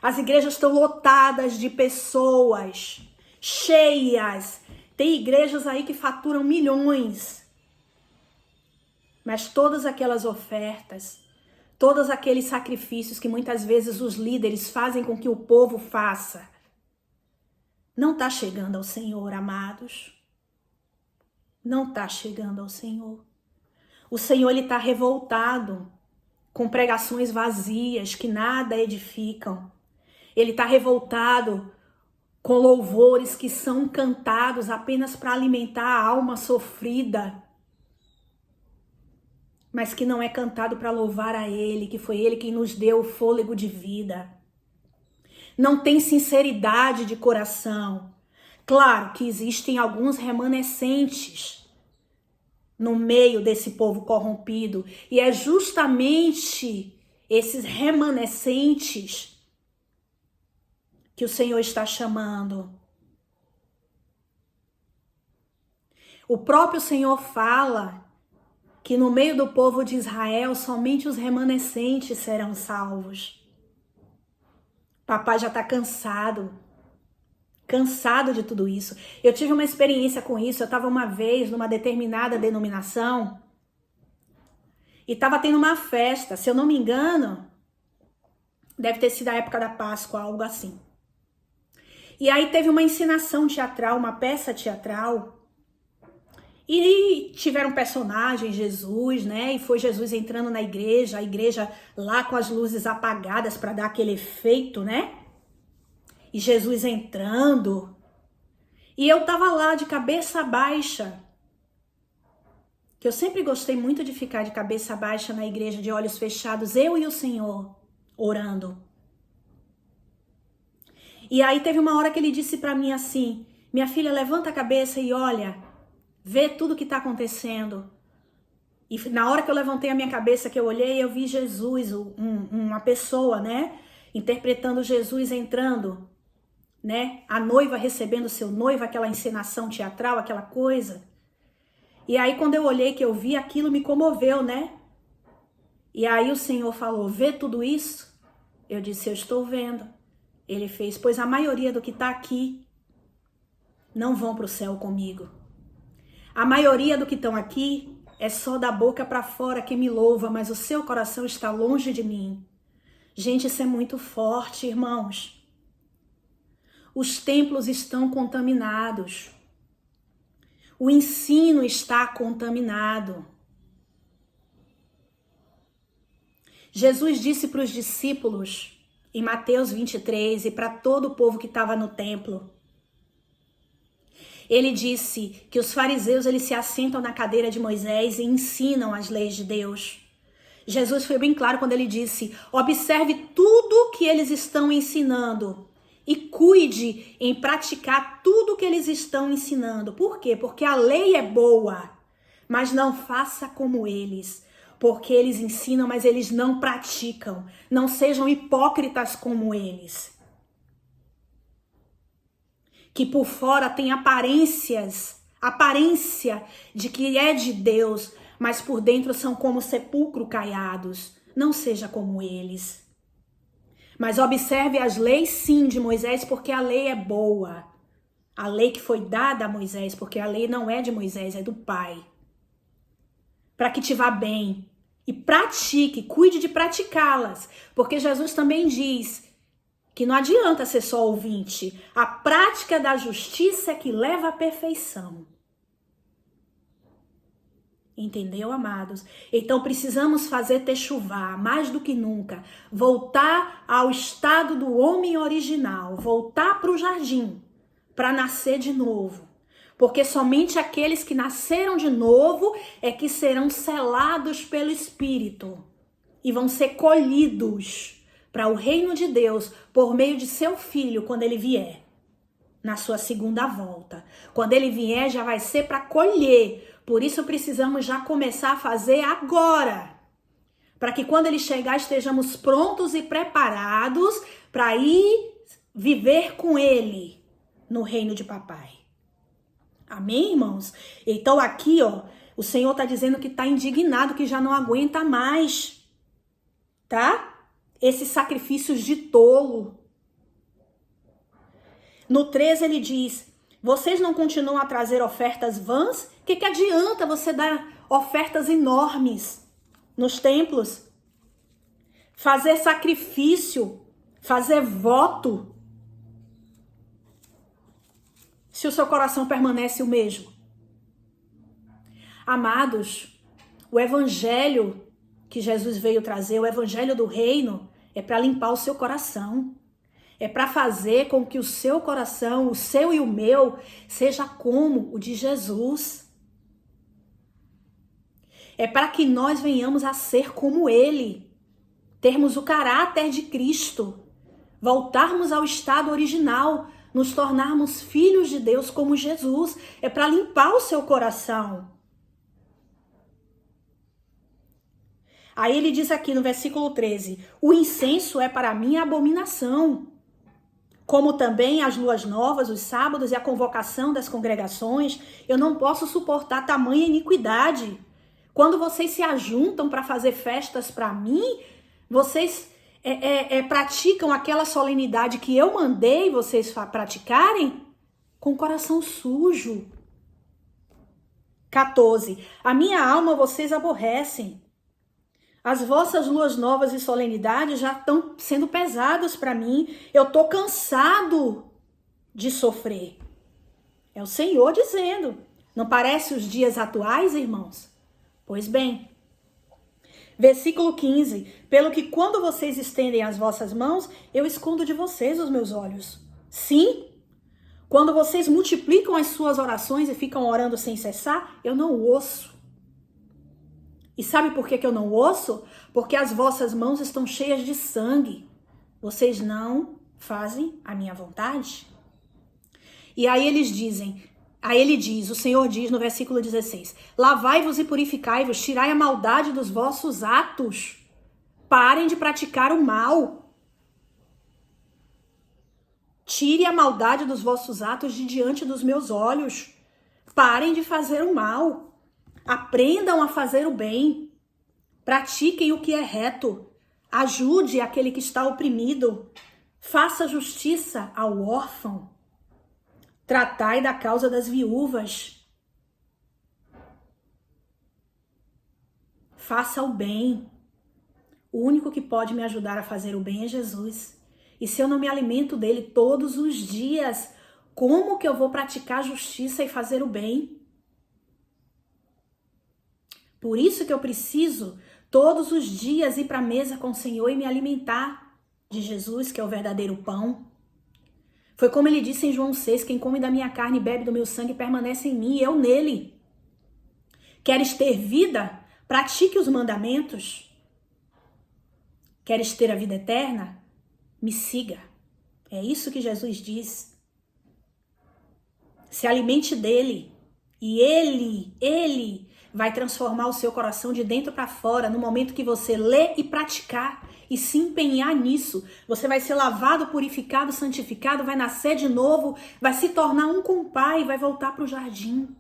as igrejas estão lotadas de pessoas, cheias. Tem igrejas aí que faturam milhões. Mas todas aquelas ofertas, todos aqueles sacrifícios que muitas vezes os líderes fazem com que o povo faça, não está chegando ao Senhor, amados. Não está chegando ao Senhor. O Senhor, ele está revoltado com pregações vazias que nada edificam. Ele está revoltado com louvores que são cantados apenas para alimentar a alma sofrida, mas que não é cantado para louvar a Ele, que foi Ele quem nos deu o fôlego de vida. Não tem sinceridade de coração. Claro que existem alguns remanescentes no meio desse povo corrompido. E é justamente esses remanescentes que o Senhor está chamando. O próprio Senhor fala que no meio do povo de Israel somente os remanescentes serão salvos. Papai já está cansado de tudo isso. Eu tive uma experiência com isso. Eu estava uma vez numa determinada denominação e estava tendo uma festa, se eu não me engano, deve ter sido a época da Páscoa, algo assim. E aí teve uma encenação teatral, uma peça teatral, e tiveram personagens, Jesus, né? E foi Jesus entrando na igreja, a igreja lá com as luzes apagadas para dar aquele efeito, né? E Jesus entrando. E eu tava lá de cabeça baixa, que eu sempre gostei muito de ficar de cabeça baixa na igreja, de olhos fechados, eu e o Senhor, orando. E aí teve uma hora que ele disse pra mim assim, minha filha, levanta a cabeça e olha, vê tudo que tá acontecendo. E na hora que eu levantei a minha cabeça, que eu olhei, eu vi Jesus, uma pessoa, né, interpretando Jesus entrando, né, a noiva recebendo seu noivo, aquela encenação teatral, aquela coisa. E aí quando eu olhei, que eu vi, aquilo me comoveu, né? E aí o Senhor falou, vê tudo isso? Eu disse, eu estou vendo. Ele fez, pois a maioria do que está aqui não vão para o céu comigo. A maioria do que estão aqui é só da boca para fora que me louva, mas o seu coração está longe de mim. Gente, isso é muito forte, irmãos. Os templos estão contaminados. O ensino está contaminado. Jesus disse para os discípulos, em Mateus 23, e para todo o povo que estava no templo, ele disse que os fariseus eles se assentam na cadeira de Moisés e ensinam as leis de Deus. Jesus foi bem claro quando ele disse, observe tudo que eles estão ensinando e cuide em praticar tudo que eles estão ensinando. Por quê? Porque a lei é boa, mas não faça como eles. Porque eles ensinam, mas eles não praticam. Não sejam hipócritas como eles. Que por fora tem aparência de que é de Deus, mas por dentro são como sepulcro caiados. Não seja como eles. Mas observe as leis sim de Moisés, porque a lei é boa. A lei que foi dada a Moisés, porque a lei não é de Moisés, é do Pai. Para que te vá bem. E pratique, cuide de praticá-las. Porque Jesus também diz que não adianta ser só ouvinte. A prática da justiça é que leva à perfeição. Entendeu, amados? Então precisamos fazer techuvá, mais do que nunca. Voltar ao estado do homem original. Voltar para o jardim, para nascer de novo. Porque somente aqueles que nasceram de novo é que serão selados pelo Espírito. E vão ser colhidos para o reino de Deus por meio de seu Filho quando ele vier. Na sua segunda volta. Quando ele vier já vai ser para colher. Por isso precisamos já começar a fazer agora. Para que quando ele chegar estejamos prontos e preparados para ir viver com ele no reino de papai. Amém, irmãos? Então aqui, ó, o Senhor está dizendo que está indignado, que já não aguenta mais. Tá? Esses sacrifícios de tolo. No 13 ele diz, vocês não continuam a trazer ofertas vãs? O que adianta você dar ofertas enormes nos templos? Fazer sacrifício, fazer voto, se o seu coração permanece o mesmo. Amados, o evangelho que Jesus veio trazer, o evangelho do reino, é para limpar o seu coração. É para fazer com que o seu coração, o seu e o meu, seja como o de Jesus. É para que nós venhamos a ser como ele. Termos o caráter de Cristo. Voltarmos ao estado original. Nos tornarmos filhos de Deus como Jesus. É para limpar o seu coração. Aí ele diz aqui no versículo 13. O incenso é para mim abominação. Como também as luas novas, os sábados e a convocação das congregações, eu não posso suportar tamanha iniquidade. Quando vocês se ajuntam para fazer festas para mim, vocês praticam aquela solenidade que eu mandei vocês praticarem com o coração sujo. 14. A minha alma vocês aborrecem. As vossas luas novas e solenidades já estão sendo pesadas para mim. Eu estou cansado de sofrer. É o Senhor dizendo. Não parece os dias atuais, irmãos? Pois bem. Versículo 15. Pelo que quando vocês estendem as vossas mãos, eu escondo de vocês os meus olhos. Sim, Quando vocês multiplicam as suas orações e ficam orando sem cessar, eu não ouço. E sabe por que eu não ouço? Porque as vossas mãos estão cheias de sangue. Vocês não fazem a minha vontade. E aí ele diz, o Senhor diz no versículo 16, lavai-vos e purificai-vos, tirai a maldade dos vossos atos. Parem de praticar o mal. Tire a maldade dos vossos atos de diante dos meus olhos. Parem de fazer o mal. Aprendam a fazer o bem. Pratiquem o que é reto. Ajude aquele que está oprimido. Faça justiça ao órfão. Tratai da causa das viúvas. Faça o bem. O único que pode me ajudar a fazer o bem é Jesus. E se eu não me alimento dele todos os dias, como que eu vou praticar justiça e fazer o bem? Por isso que eu preciso todos os dias ir para a mesa com o Senhor e me alimentar de Jesus, que é o verdadeiro pão. Foi como ele disse em João 6, quem come da minha carne e bebe do meu sangue permanece em mim e eu nele. Queres ter vida? Pratique os mandamentos. Queres ter a vida eterna? Me siga. É isso que Jesus diz. Se alimente dele. E ele vai transformar o seu coração de dentro para fora no momento que você lê e praticar e se empenhar nisso. Você vai ser lavado, purificado, santificado, vai nascer de novo, vai se tornar um com o Pai e vai voltar para o jardim.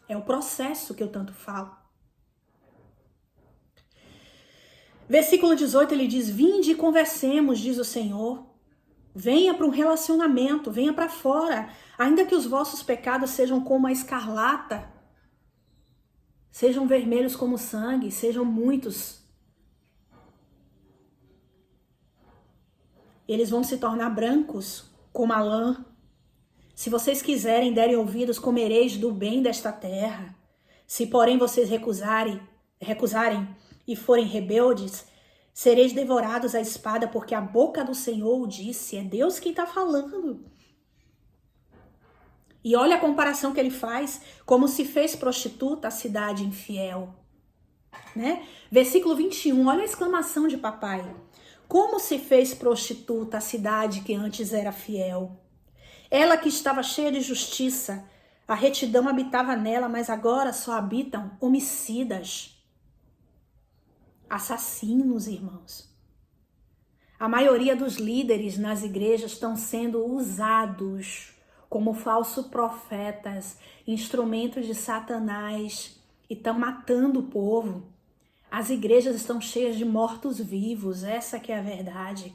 É o processo que eu tanto falo. Versículo 18, ele diz, vinde e conversemos, diz o Senhor. Venha para um relacionamento, venha para fora. Ainda que os vossos pecados sejam como a escarlata, sejam vermelhos como sangue, sejam muitos, eles vão se tornar brancos como a lã. Se vocês quiserem, derem ouvidos, comereis do bem desta terra. Se, porém, vocês recusarem e forem rebeldes, sereis devorados à espada, porque a boca do Senhor o disse. É Deus quem está falando. E olha a comparação que ele faz, como se fez prostituta a cidade infiel. Né? Versículo 21, olha a exclamação de papai. Como se fez prostituta a cidade que antes era fiel? Ela que estava cheia de justiça, a retidão habitava nela, mas agora só habitam homicidas. Assassinos, irmãos. A maioria dos líderes nas igrejas estão sendo usados como falsos profetas, instrumentos de Satanás, e estão matando o povo. As igrejas estão cheias de mortos-vivos, essa que é a verdade.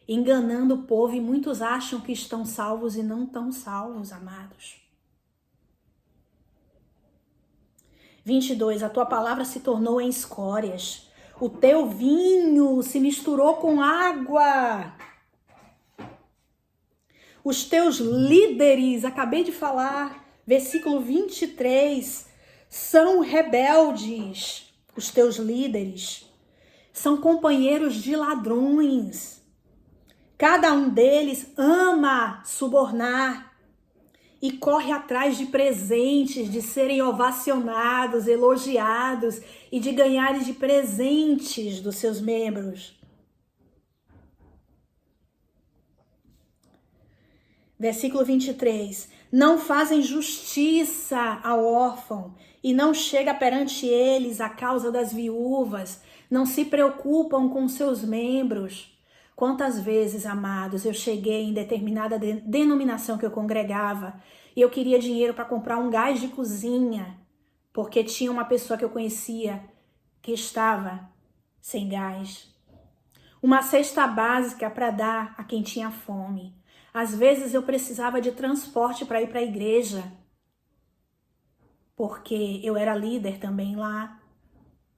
Enganando o povo, e muitos acham que estão salvos e não estão salvos, amados. 22, a tua palavra se tornou em escórias. O teu vinho se misturou com água. Os teus líderes, acabei de falar, versículo 23, são rebeldes. Os teus líderes são companheiros de ladrões. Cada um deles ama subornar e corre atrás de presentes, de serem ovacionados, elogiados e de ganharem de presentes dos seus membros. Versículo 23. Não fazem justiça ao órfão e não chega perante eles a causa das viúvas. Não se preocupam com seus membros. Quantas vezes, amados, eu cheguei em determinada denominação que eu congregava e eu queria dinheiro para comprar um gás de cozinha, porque tinha uma pessoa que eu conhecia que estava sem gás. Uma cesta básica para dar a quem tinha fome. Às vezes eu precisava de transporte para ir para a igreja, porque eu era líder também lá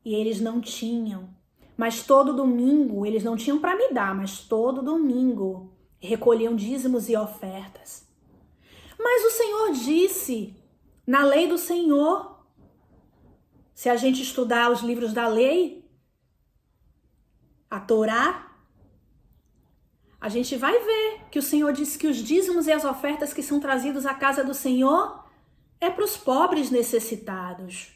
e eles não tinham. Mas todo domingo, eles não tinham para me dar, mas todo domingo recolhiam dízimos e ofertas. Mas o Senhor disse, na lei do Senhor, se a gente estudar os livros da lei, a Torá, a gente vai ver que o Senhor disse que os dízimos e as ofertas que são trazidos à casa do Senhor é para os pobres necessitados,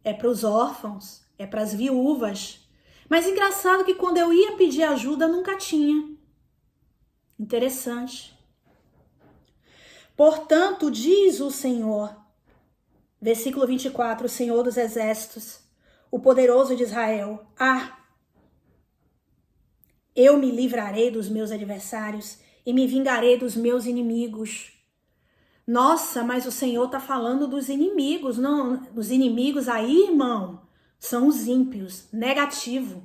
é para os órfãos, é para as viúvas. Mas engraçado que quando eu ia pedir ajuda, nunca tinha. Interessante. Portanto, diz o Senhor, versículo 24, o Senhor dos Exércitos, o poderoso de Israel: eu me livrarei dos meus adversários e me vingarei dos meus inimigos. Nossa, mas o Senhor está falando dos inimigos. Não, os inimigos aí, irmão, são os ímpios, negativo.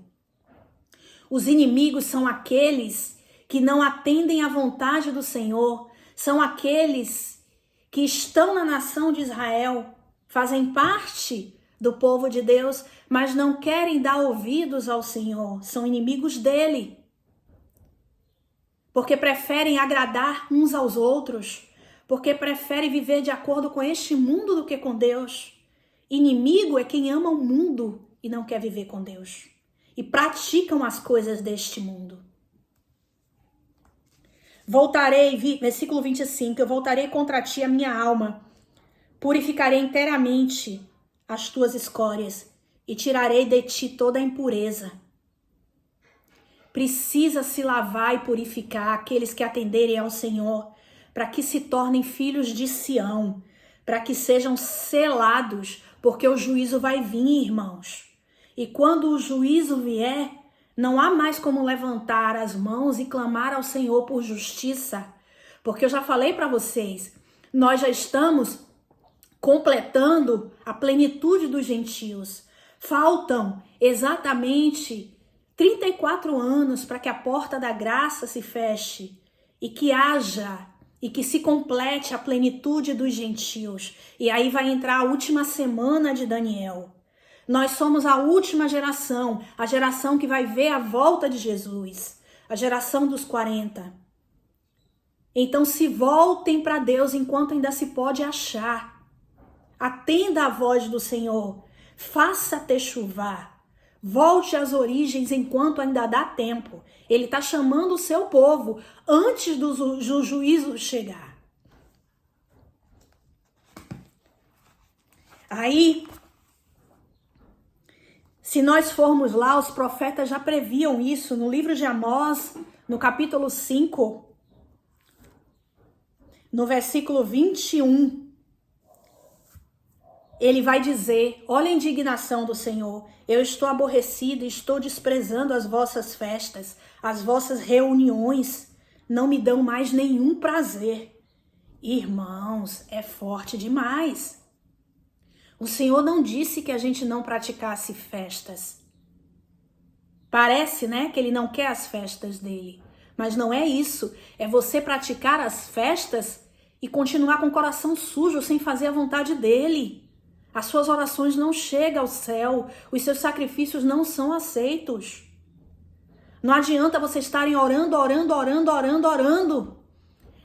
Os inimigos são aqueles que não atendem à vontade do Senhor, são aqueles que estão na nação de Israel, fazem parte do povo de Deus, mas não querem dar ouvidos ao Senhor, são inimigos dele, porque preferem agradar uns aos outros, porque preferem viver de acordo com este mundo do que com Deus. Inimigo é quem ama o mundo e não quer viver com Deus, e praticam as coisas deste mundo. Voltarei, versículo 25, eu voltarei contra ti a minha alma, purificarei inteiramente as tuas escórias e tirarei de ti toda a impureza. Precisa se lavar e purificar aqueles que atenderem ao Senhor, para que se tornem filhos de Sião, para que sejam selados, porque o juízo vai vir, irmãos. E quando o juízo vier, não há mais como levantar as mãos e clamar ao Senhor por justiça, porque eu já falei para vocês, nós já estamos completando a plenitude dos gentios. Faltam exatamente 34 anos para que a porta da graça se feche e que haja e que se complete a plenitude dos gentios. E aí vai entrar a última semana de Daniel. Nós somos a última geração, a geração que vai ver a volta de Jesus, a geração dos 40. Então se voltem para Deus enquanto ainda se pode achar. Atenda a voz do Senhor, faça techuvá, volte às origens enquanto ainda dá tempo. Ele está chamando o seu povo antes do juízo chegar. Aí, se nós formos lá, os profetas já previam isso no livro de Amós, no capítulo 5, no versículo 21. Ele vai dizer, olha a indignação do Senhor: eu estou aborrecido e estou desprezando as vossas festas, as vossas reuniões não me dão mais nenhum prazer. Irmãos, é forte demais. O Senhor não disse que a gente não praticasse festas. Parece, né, que ele não quer as festas dele. Mas não é isso. É você praticar as festas e continuar com o coração sujo, sem fazer a vontade dele. As suas orações não chegam ao céu. Os seus sacrifícios não são aceitos. Não adianta vocês estarem orando.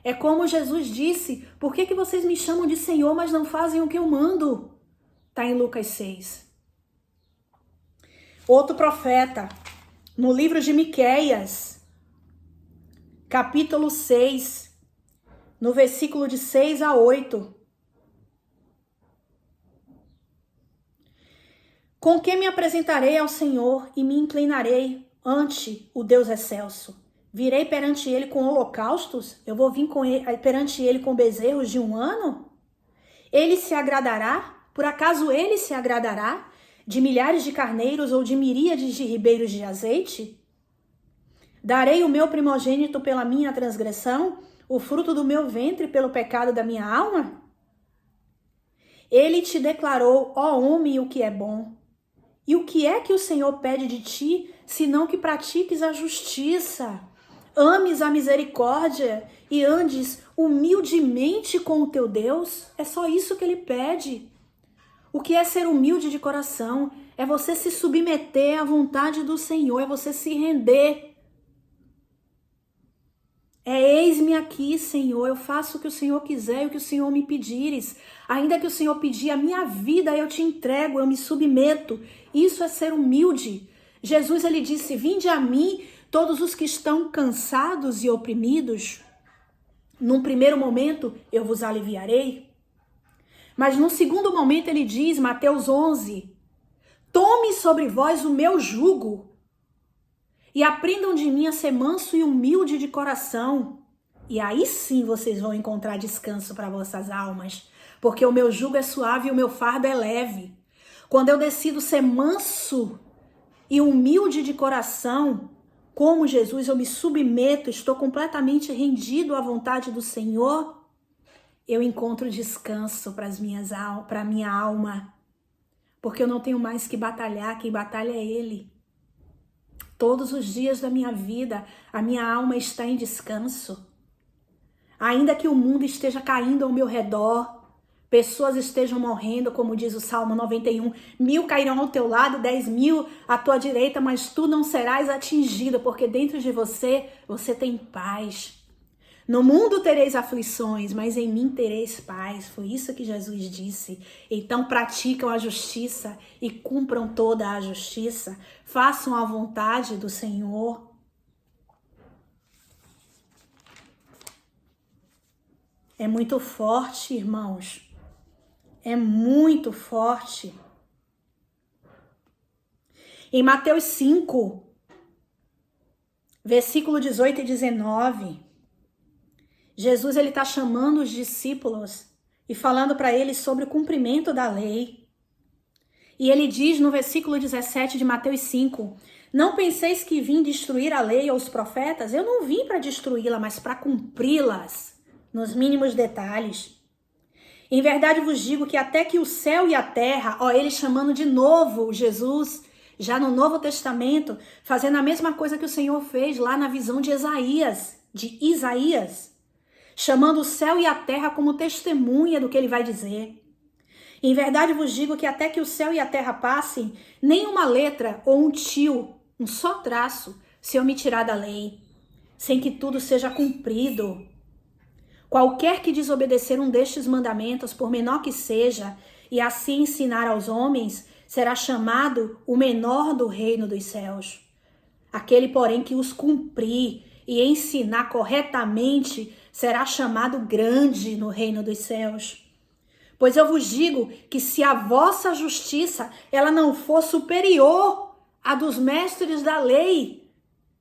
É como Jesus disse: por que vocês me chamam de Senhor, mas não fazem o que eu mando? Está em Lucas 6. Outro profeta, no livro de Miqueias, capítulo 6, no versículo de 6 a 8. Com que me apresentarei ao Senhor e me inclinarei ante o Deus excelso? Virei perante ele com holocaustos? Eu vou vir perante ele com bezerros de 1 ano? Ele se agradará? Por acaso ele se agradará de milhares de carneiros ou de miríades de ribeiros de azeite? Darei o meu primogênito pela minha transgressão, o fruto do meu ventre pelo pecado da minha alma? Ele te declarou, ó homem, o que é bom. E o que é que o Senhor pede de ti, senão que pratiques a justiça, ames a misericórdia e andes humildemente com o teu Deus? É só isso que ele pede. O que é ser humilde de coração? É você se submeter à vontade do Senhor, é você se render. Eis-me aqui, Senhor, eu faço o que o Senhor quiser e o que o Senhor me pedires. Ainda que o Senhor pedir a minha vida, eu te entrego, eu me submeto. Isso é ser humilde. Jesus, ele disse: vinde a mim, Todos os que estão cansados e oprimidos, num primeiro momento eu vos aliviarei. Mas num segundo momento ele diz, Mateus 11, tome sobre vós o meu jugo e aprendam de mim a ser manso e humilde de coração. E aí sim vocês vão encontrar descanso para vossas almas, porque o meu jugo é suave e o meu fardo é leve. Quando eu decido ser manso e humilde de coração, como Jesus, eu me submeto, estou completamente rendido à vontade do Senhor, eu encontro descanso para a minha alma, porque eu não tenho mais que batalhar, quem batalha é Ele. Todos os dias da minha vida, a minha alma está em descanso. Ainda que o mundo esteja caindo ao meu redor, pessoas estejam morrendo, como diz o Salmo 91, 1000 cairão ao teu lado, 10.000 à tua direita, mas tu não serás atingido, porque dentro de você, você tem paz. No mundo tereis aflições, mas em mim tereis paz. Foi isso que Jesus disse. Então praticam a justiça e cumpram toda a justiça. Façam a vontade do Senhor. É muito forte, irmãos. É muito forte. Em Mateus 5, versículo 18 e 19, Jesus ele está chamando os discípulos e falando para eles sobre o cumprimento da lei. E ele diz no versículo 17 de Mateus 5, não penseis que vim destruir a lei ou os profetas? Eu não vim para destruí-la, mas para cumpri-las nos mínimos detalhes. Em verdade vos digo que até que o céu e a terra, ele chamando de novo Jesus, já no Novo Testamento, fazendo a mesma coisa que o Senhor fez lá na visão de Isaías, chamando o céu e a terra como testemunha do que ele vai dizer. Em verdade vos digo que até que o céu e a terra passem, nem uma letra ou um tio, um só traço, se omitirá da lei, sem que tudo seja cumprido. Qualquer que desobedecer um destes mandamentos, por menor que seja, e assim ensinar aos homens, será chamado o menor do reino dos céus. Aquele, porém, que os cumprir e ensinar corretamente, será chamado grande no reino dos céus. Pois eu vos digo que se a vossa justiça ela não for superior à dos mestres da lei,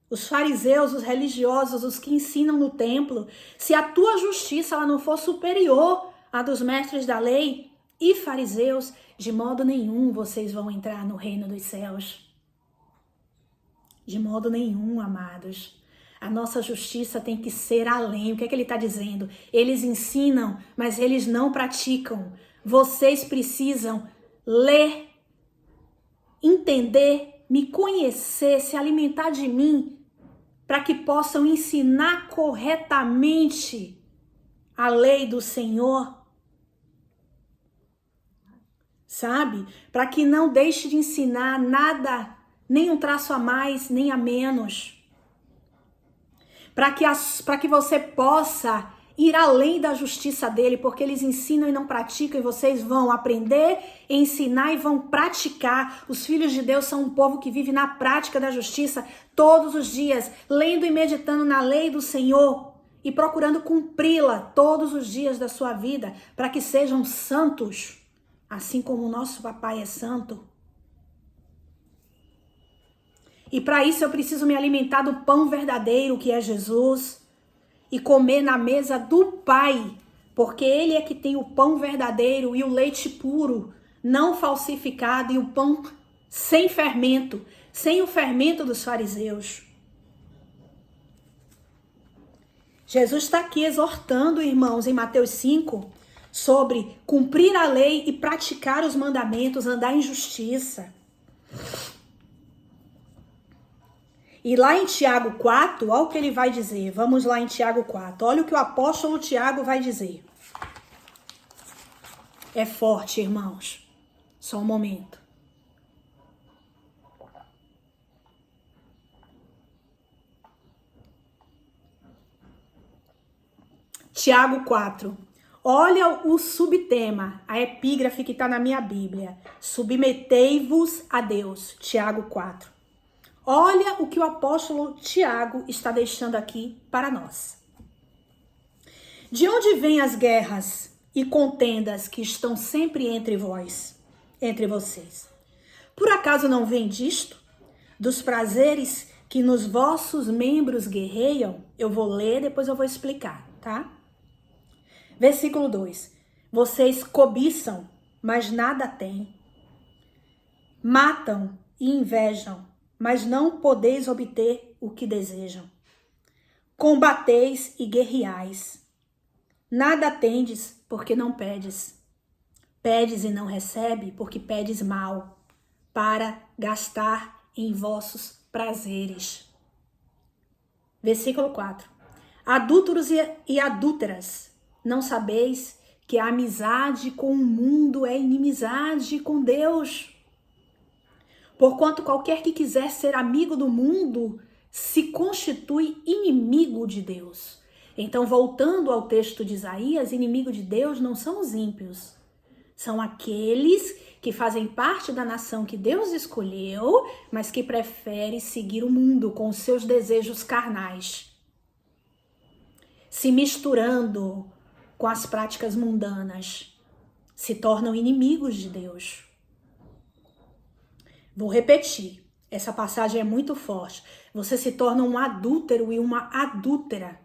os fariseus, os religiosos, os que ensinam no templo, se a tua justiça ela não for superior à dos mestres da lei e fariseus, de modo nenhum vocês vão entrar no reino dos céus. De modo nenhum, amados. A nossa justiça tem que ser além. O que é que ele está dizendo? Eles ensinam, mas eles não praticam. Vocês precisam ler, entender, me conhecer, se alimentar de mim, para que possam ensinar corretamente a lei do Senhor. Sabe? Para que não deixe de ensinar nada, nem um traço a mais, nem a menos. Para que você possa ir além da justiça dele, porque eles ensinam e não praticam, e vocês vão aprender, ensinar e vão praticar. Os filhos de Deus são um povo que vive na prática da justiça todos os dias, lendo e meditando na lei do Senhor e procurando cumpri-la todos os dias da sua vida, para que sejam santos, assim como o nosso papai é santo. E para isso eu preciso me alimentar do pão verdadeiro que é Jesus e comer na mesa do Pai, porque Ele é que tem o pão verdadeiro e o leite puro, não falsificado, e o pão sem fermento, sem o fermento dos fariseus. Jesus está aqui exortando, irmãos, em Mateus 5, sobre cumprir a lei e praticar os mandamentos, andar em justiça. E lá em Tiago 4, olha o que ele vai dizer. Vamos lá em Tiago 4. Olha o que o apóstolo Tiago vai dizer. É forte, irmãos. Só um momento. Tiago 4. Olha o subtema, a epígrafe que está na minha Bíblia. Submetei-vos a Deus. Tiago 4. Olha o que o apóstolo Tiago está deixando aqui para nós. De onde vêm as guerras e contendas que estão sempre entre vocês? Por acaso não vem disto? Dos prazeres que nos vossos membros guerreiam? Eu vou ler, depois eu vou explicar, tá? Versículo 2. Vocês cobiçam, mas nada têm. Matam e invejam, mas não podeis obter o que desejam. Combateis e guerreais. Nada tendes, porque não pedes. Pedes e não recebe, porque pedes mal, para gastar em vossos prazeres. Versículo 4. Adúlteros e adúlteras, não sabeis que a amizade com o mundo é inimizade com Deus? Porquanto qualquer que quiser ser amigo do mundo se constitui inimigo de Deus. Então, voltando ao texto de Isaías, inimigo de Deus não são os ímpios. São aqueles que fazem parte da nação que Deus escolheu, mas que preferem seguir o mundo com os seus desejos carnais, se misturando com as práticas mundanas, se tornam inimigos de Deus. Vou repetir, essa passagem é muito forte. Você se torna um adúltero e uma adúltera,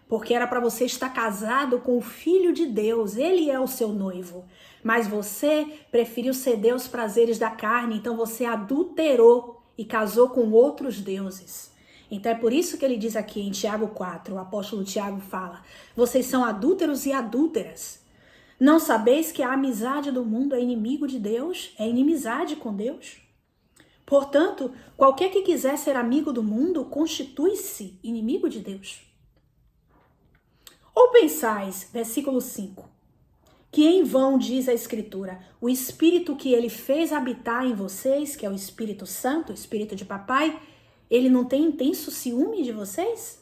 porque era para você estar casado com o Filho de Deus, ele é o seu noivo, mas você preferiu ceder aos prazeres da carne, então você adulterou e casou com outros deuses. Então é por isso que ele diz aqui em Tiago 4, o apóstolo Tiago fala, vocês são adúlteros e adúlteras. Não sabeis que a amizade do mundo é inimigo de Deus? É inimizade com Deus? Portanto, qualquer que quiser ser amigo do mundo, constitui-se inimigo de Deus. Ou pensais, versículo 5, que em vão diz a Escritura, o Espírito que ele fez habitar em vocês, que é o Espírito Santo, o Espírito de papai, ele não tem intenso ciúme de vocês?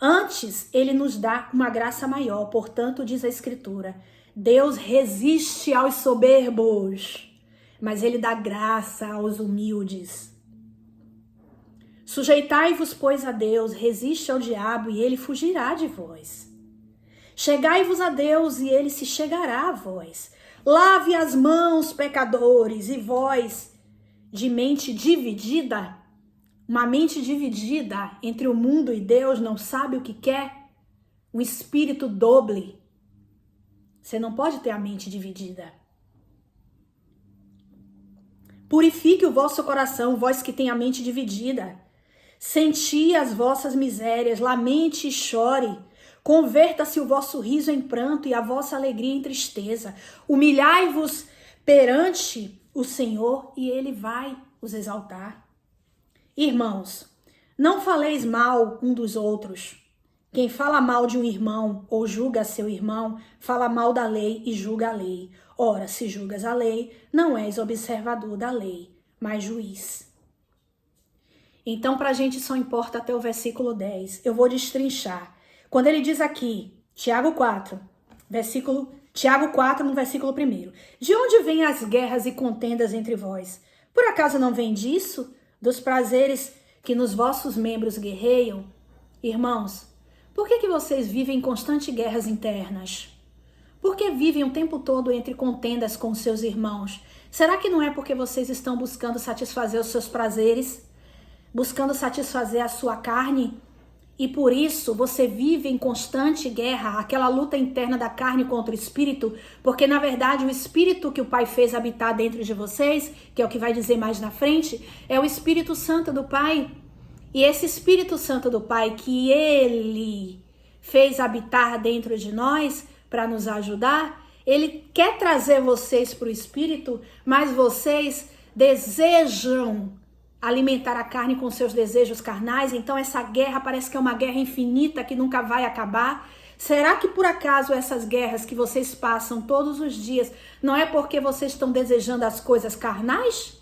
Antes, ele nos dá uma graça maior, portanto, diz a Escritura, Deus resiste aos soberbos, mas ele dá graça aos humildes. Sujeitai-vos, pois, a Deus, resiste ao diabo e ele fugirá de vós. Chegai-vos a Deus e ele se chegará a vós. Lave as mãos, pecadores, e vós, de mente dividida, uma mente dividida entre o mundo e Deus, não sabe o que quer, um espírito doble. Você não pode ter a mente dividida. Purifique o vosso coração, vós que tem a mente dividida. Senti as vossas misérias, lamente e chore. Converta-se o vosso riso em pranto e a vossa alegria em tristeza. Humilhai-vos perante o Senhor e ele vai os exaltar. Irmãos, não faleis mal um dos outros. Quem fala mal de um irmão ou julga seu irmão, fala mal da lei e julga a lei. Ora, se julgas a lei, não és observador da lei, mas juiz. Então, para a gente só importa até o versículo 10. Eu vou destrinchar. Quando ele diz aqui, Tiago 4, no versículo 1. De onde vêm as guerras e contendas entre vós? Por acaso não vem disso? Dos prazeres que nos vossos membros guerreiam? Irmãos, por que vocês vivem em constantes guerras internas? Por que vivem o tempo todo entre contendas com seus irmãos? Será que não é porque vocês estão buscando satisfazer os seus prazeres? Buscando satisfazer a sua carne? E por isso você vive em constante guerra, aquela luta interna da carne contra o espírito, porque na verdade o espírito que o Pai fez habitar dentro de vocês, que é o que vai dizer mais na frente, é o Espírito Santo do Pai. E esse Espírito Santo do Pai que ele fez habitar dentro de nós para nos ajudar, ele quer trazer vocês para o espírito, mas vocês desejam alimentar a carne com seus desejos carnais, então essa guerra parece que é uma guerra infinita que nunca vai acabar. Será que por acaso essas guerras que vocês passam todos os dias não é porque vocês estão desejando as coisas carnais?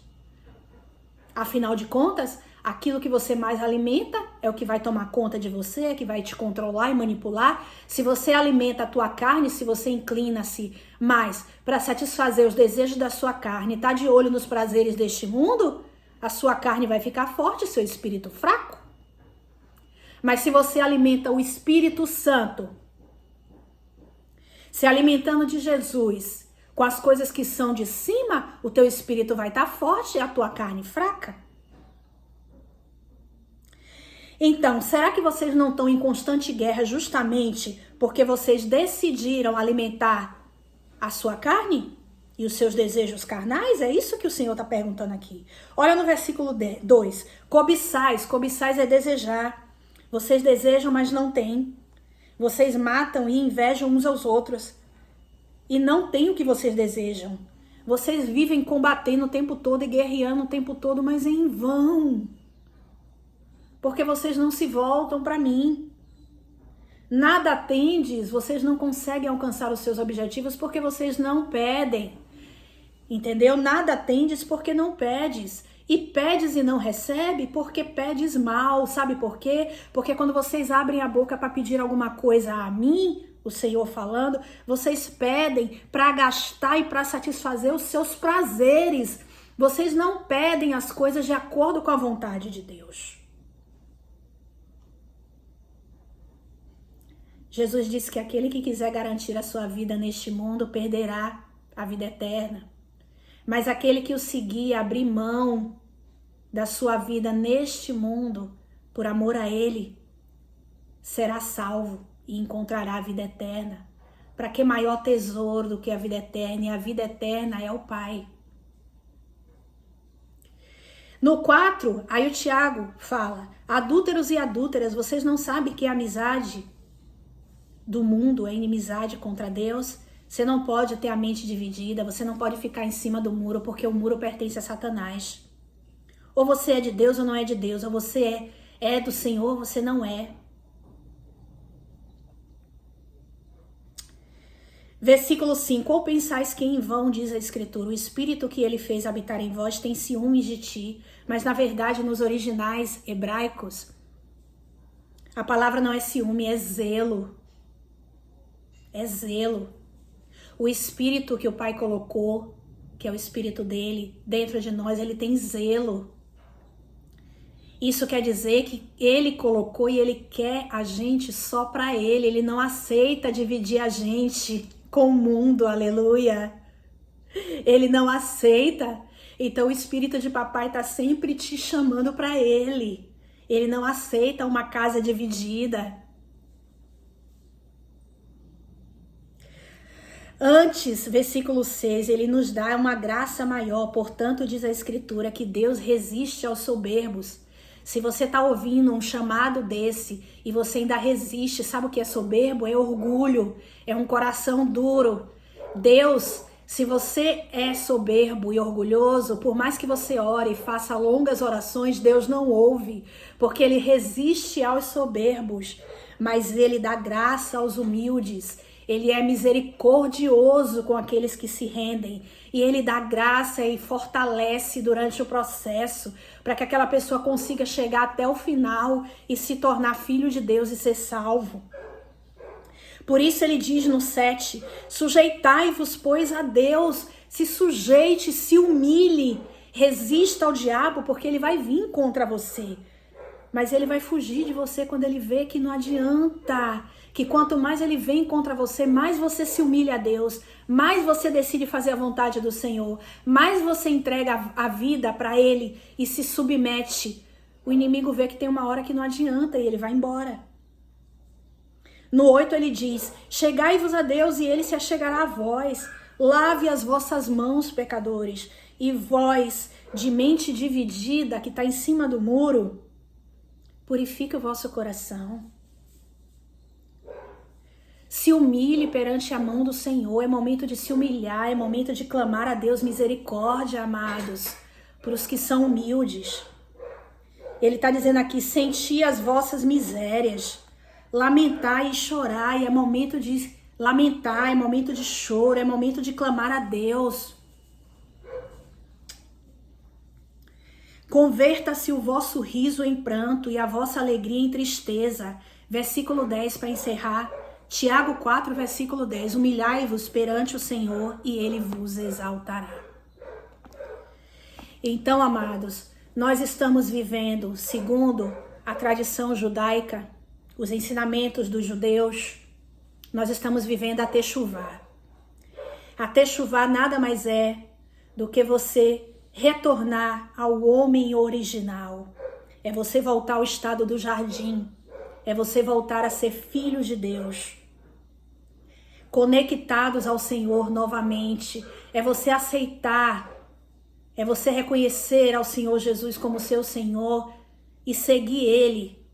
Afinal de contas, aquilo que você mais alimenta é o que vai tomar conta de você, é que vai te controlar e manipular. Se você alimenta a tua carne, se você inclina-se mais para satisfazer os desejos da sua carne, tá de olho nos prazeres deste mundo, a sua carne vai ficar forte, seu espírito fraco. Mas se você alimenta o Espírito Santo, se alimentando de Jesus, com as coisas que são de cima, o teu espírito vai estar forte e a tua carne fraca. Então, será que vocês não estão em constante guerra justamente porque vocês decidiram alimentar a sua carne e os seus desejos carnais? É isso que o Senhor está perguntando aqui. Olha no versículo 2. Cobiçais é desejar. Vocês desejam, mas não têm. Vocês matam e invejam uns aos outros. E não têm o que vocês desejam. Vocês vivem combatendo o tempo todo e guerreando o tempo todo, mas em vão. Porque vocês não se voltam para mim. Nada tendes, vocês não conseguem alcançar os seus objetivos porque vocês não pedem. Entendeu? Nada tendes porque não pedes. E pedes e não recebe porque pedes mal. Sabe por quê? Porque quando vocês abrem a boca para pedir alguma coisa a mim, o Senhor falando, vocês pedem para gastar e para satisfazer os seus prazeres. Vocês não pedem as coisas de acordo com a vontade de Deus. Jesus disse que aquele que quiser garantir a sua vida neste mundo perderá a vida eterna. Mas aquele que o seguir, abrir mão da sua vida neste mundo, por amor a ele, será salvo e encontrará a vida eterna. Para que maior tesouro do que a vida eterna? E a vida eterna é o Pai. No 4, aí o Tiago fala: adúlteros e adúlteras, vocês não sabem que a amizade do mundo é inimizade contra Deus? Você não pode ter a mente dividida, você não pode ficar em cima do muro, porque o muro pertence a Satanás. Ou você é de Deus ou não é de Deus, ou você é do Senhor ou você não é. Versículo 5, ou pensais que em vão, diz a Escritura, o Espírito que ele fez habitar em vós tem ciúmes de ti, mas na verdade nos originais hebraicos, a palavra não é ciúme, é zelo. É zelo. O Espírito que o Pai colocou, que é o Espírito dele, dentro de nós, ele tem zelo. Isso quer dizer que ele colocou e ele quer a gente só para ele. Ele não aceita dividir a gente com o mundo, aleluia. Ele não aceita. Então o Espírito de papai está sempre te chamando para ele. Ele não aceita uma casa dividida. Antes, versículo 6, ele nos dá uma graça maior. Portanto, diz a Escritura que Deus resiste aos soberbos. Se você está ouvindo um chamado desse e você ainda resiste, sabe o que é soberbo? É orgulho, é um coração duro. Deus, se você é soberbo e orgulhoso, por mais que você ore e faça longas orações, Deus não ouve, porque ele resiste aos soberbos, mas ele dá graça aos humildes. Ele é misericordioso com aqueles que se rendem. E ele dá graça e fortalece durante o processo para que aquela pessoa consiga chegar até o final e se tornar filho de Deus e ser salvo. Por isso ele diz no 7, sujeitai-vos, pois, a Deus. Se sujeite, se humilhe, resista ao diabo, porque ele vai vir contra você. Mas ele vai fugir de você quando ele vê que não adianta. Que quanto mais ele vem contra você, mais você se humilha a Deus, mais você decide fazer a vontade do Senhor, mais você entrega a vida para ele e se submete. O inimigo vê que tem uma hora que não adianta e ele vai embora. No 8 ele diz, chegai-vos a Deus e ele se achegará a vós. Lave as vossas mãos, pecadores, e vós, de mente dividida, que está em cima do muro, purifique o vosso coração. Se humilhe perante a mão do Senhor. É momento de se humilhar, é momento de clamar a Deus misericórdia, amados, para os que são humildes. Ele está dizendo aqui, senti as vossas misérias, lamentai e chorai. É momento de lamentar, é momento de choro, é momento de clamar a Deus. Converta-se o vosso riso em pranto e a vossa alegria em tristeza. Versículo 10 para encerrar. Tiago 4, versículo 10. Humilhai-vos perante o Senhor e Ele vos exaltará. Então, amados, nós estamos vivendo, segundo a tradição judaica, os ensinamentos dos judeus, nós estamos vivendo a Techuvá. A Techuvá nada mais é do que você retornar ao homem original. É você voltar ao estado do jardim. É você voltar a ser filhos de Deus. Conectados ao Senhor novamente. É você aceitar. É você reconhecer ao Senhor Jesus como seu Senhor e seguir Ele.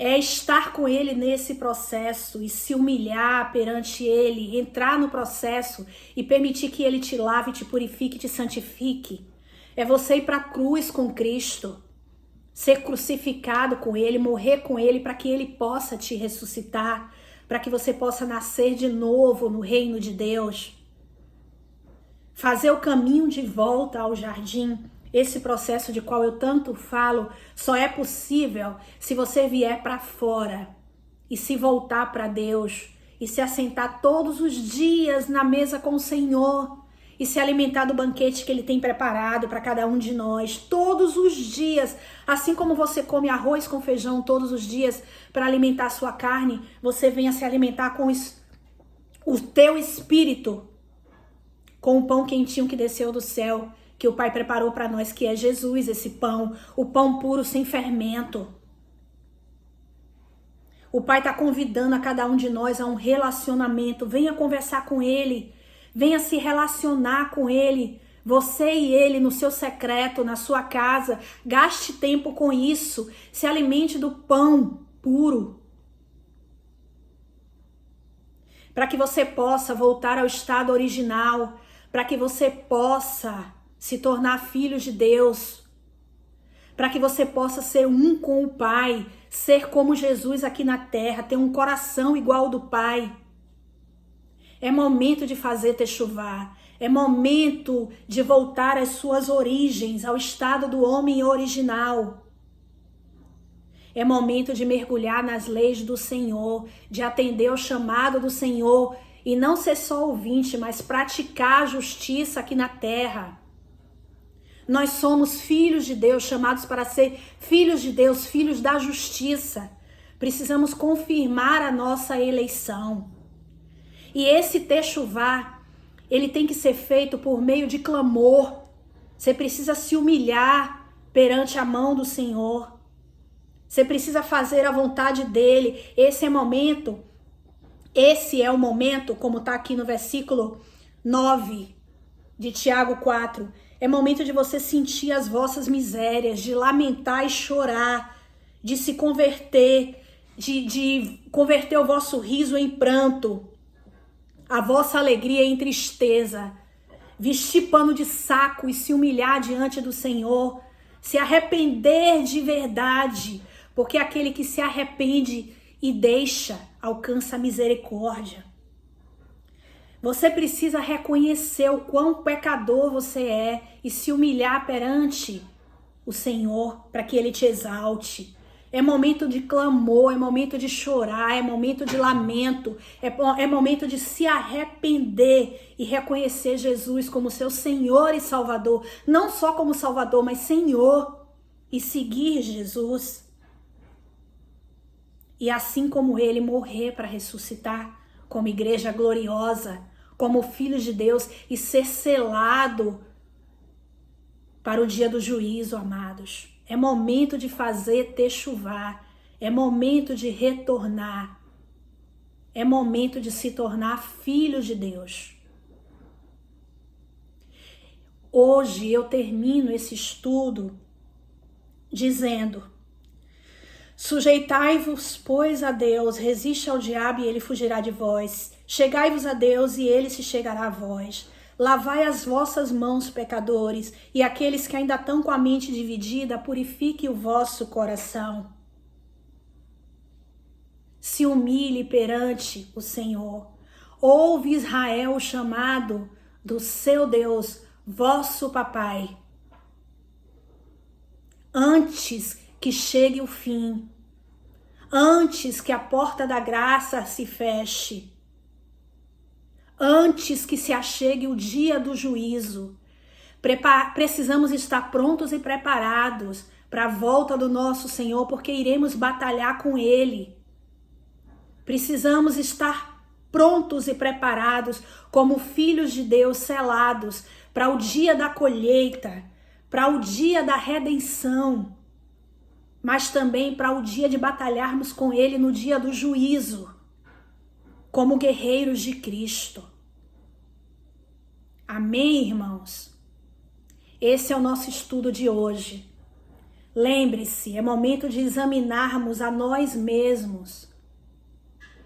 É estar com Ele nesse processo e se humilhar perante Ele, entrar no processo e permitir que Ele te lave, te purifique, te santifique. É você ir para a cruz com Cristo, ser crucificado com Ele, morrer com Ele para que Ele possa te ressuscitar, para que você possa nascer de novo no reino de Deus. Fazer o caminho de volta ao jardim. Esse processo de qual eu tanto falo só é possível se você vier para fora e se voltar para Deus e se assentar todos os dias na mesa com o Senhor e se alimentar do banquete que Ele tem preparado para cada um de nós todos os dias. Assim como você come arroz com feijão todos os dias para alimentar a sua carne, você venha se alimentar com o teu espírito, com o pão quentinho que desceu do céu, que o Pai preparou para nós, que é Jesus, esse pão, o pão puro sem fermento. O Pai está convidando a cada um de nós a um relacionamento. Venha conversar com Ele, venha se relacionar com Ele, você e Ele no seu secreto, na sua casa. Gaste tempo com isso, se alimente do pão puro, para que você possa voltar ao estado original, para que você possa se tornar filho de Deus, para que você possa ser um com o Pai, ser como Jesus aqui na terra, ter um coração igual ao do Pai. É momento de fazer Techuvá, é momento de voltar às suas origens, ao estado do homem original. É momento de mergulhar nas leis do Senhor, de atender ao chamado do Senhor e não ser só ouvinte, mas praticar a justiça aqui na terra. Nós somos filhos de Deus, chamados para ser filhos de Deus, filhos da justiça. Precisamos confirmar a nossa eleição. E esse Techuvá, ele tem que ser feito por meio de clamor. Você precisa se humilhar perante a mão do Senhor. Você precisa fazer a vontade dele. Esse é o momento, como está aqui no versículo 9 de Tiago 4. É momento de você sentir as vossas misérias, de lamentar e chorar, de se converter, de converter o vosso riso em pranto, a vossa alegria em tristeza, vestir pano de saco e se humilhar diante do Senhor, se arrepender de verdade, porque aquele que se arrepende e deixa alcança a misericórdia. Você precisa reconhecer o quão pecador você é e se humilhar perante o Senhor para que Ele te exalte. É momento de clamor, é momento de chorar, é momento de lamento, é momento de se arrepender e reconhecer Jesus como seu Senhor e Salvador. Não só como Salvador, mas Senhor, e seguir Jesus. E assim como Ele morrer para ressuscitar, como igreja gloriosa, como filhos de Deus e ser selado para o dia do juízo, amados. É momento de fazer Techuvá, é momento de retornar, é momento de se tornar filhos de Deus. Hoje eu termino esse estudo dizendo: sujeitai-vos, pois, a Deus, resiste ao diabo e ele fugirá de vós. Chegai-vos a Deus e ele se chegará a vós. Lavai as vossas mãos, pecadores, e aqueles que ainda estão com a mente dividida, purifique o vosso coração. Se humilhe perante o Senhor. Ouve, Israel, o chamado do seu Deus, vosso papai. antes que chegue o fim, antes que a porta da graça se feche, antes que se achegue o dia do juízo. Precisamos estar prontos e preparados para a volta do nosso Senhor, porque iremos batalhar com Ele. Precisamos estar prontos e preparados como filhos de Deus, selados para o dia da colheita, para o dia da redenção, mas também para o dia de batalharmos com Ele no dia do juízo, como guerreiros de Cristo. Amém, irmãos? Esse é o nosso estudo de hoje. Lembre-se, é momento de examinarmos a nós mesmos.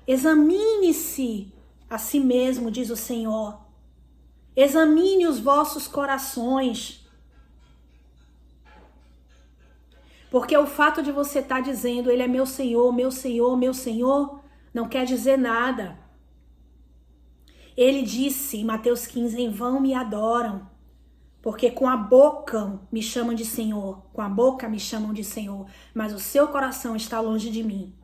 Examine-se a si mesmo, diz o Senhor. Examine os vossos corações. Porque o fato de você estar dizendo, Ele é meu Senhor, meu Senhor, meu Senhor, não quer dizer nada. Ele disse em Mateus 15, em vão me adoram, porque com a boca me chamam de Senhor, com a boca me chamam de Senhor, mas o seu coração está longe de mim.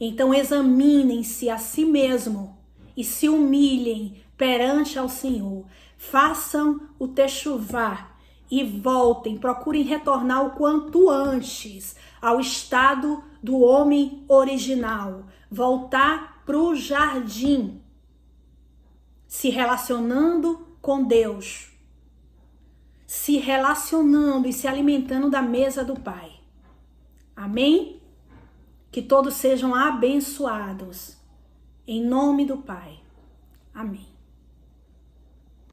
Então examinem-se a si mesmo e se humilhem perante ao Senhor. Façam o techuvá e voltem, procurem retornar o quanto antes ao estado do homem original. Voltar para o jardim, se relacionando com Deus, se relacionando e se alimentando da mesa do Pai. Amém? Que todos sejam abençoados. Em nome do Pai. Amém.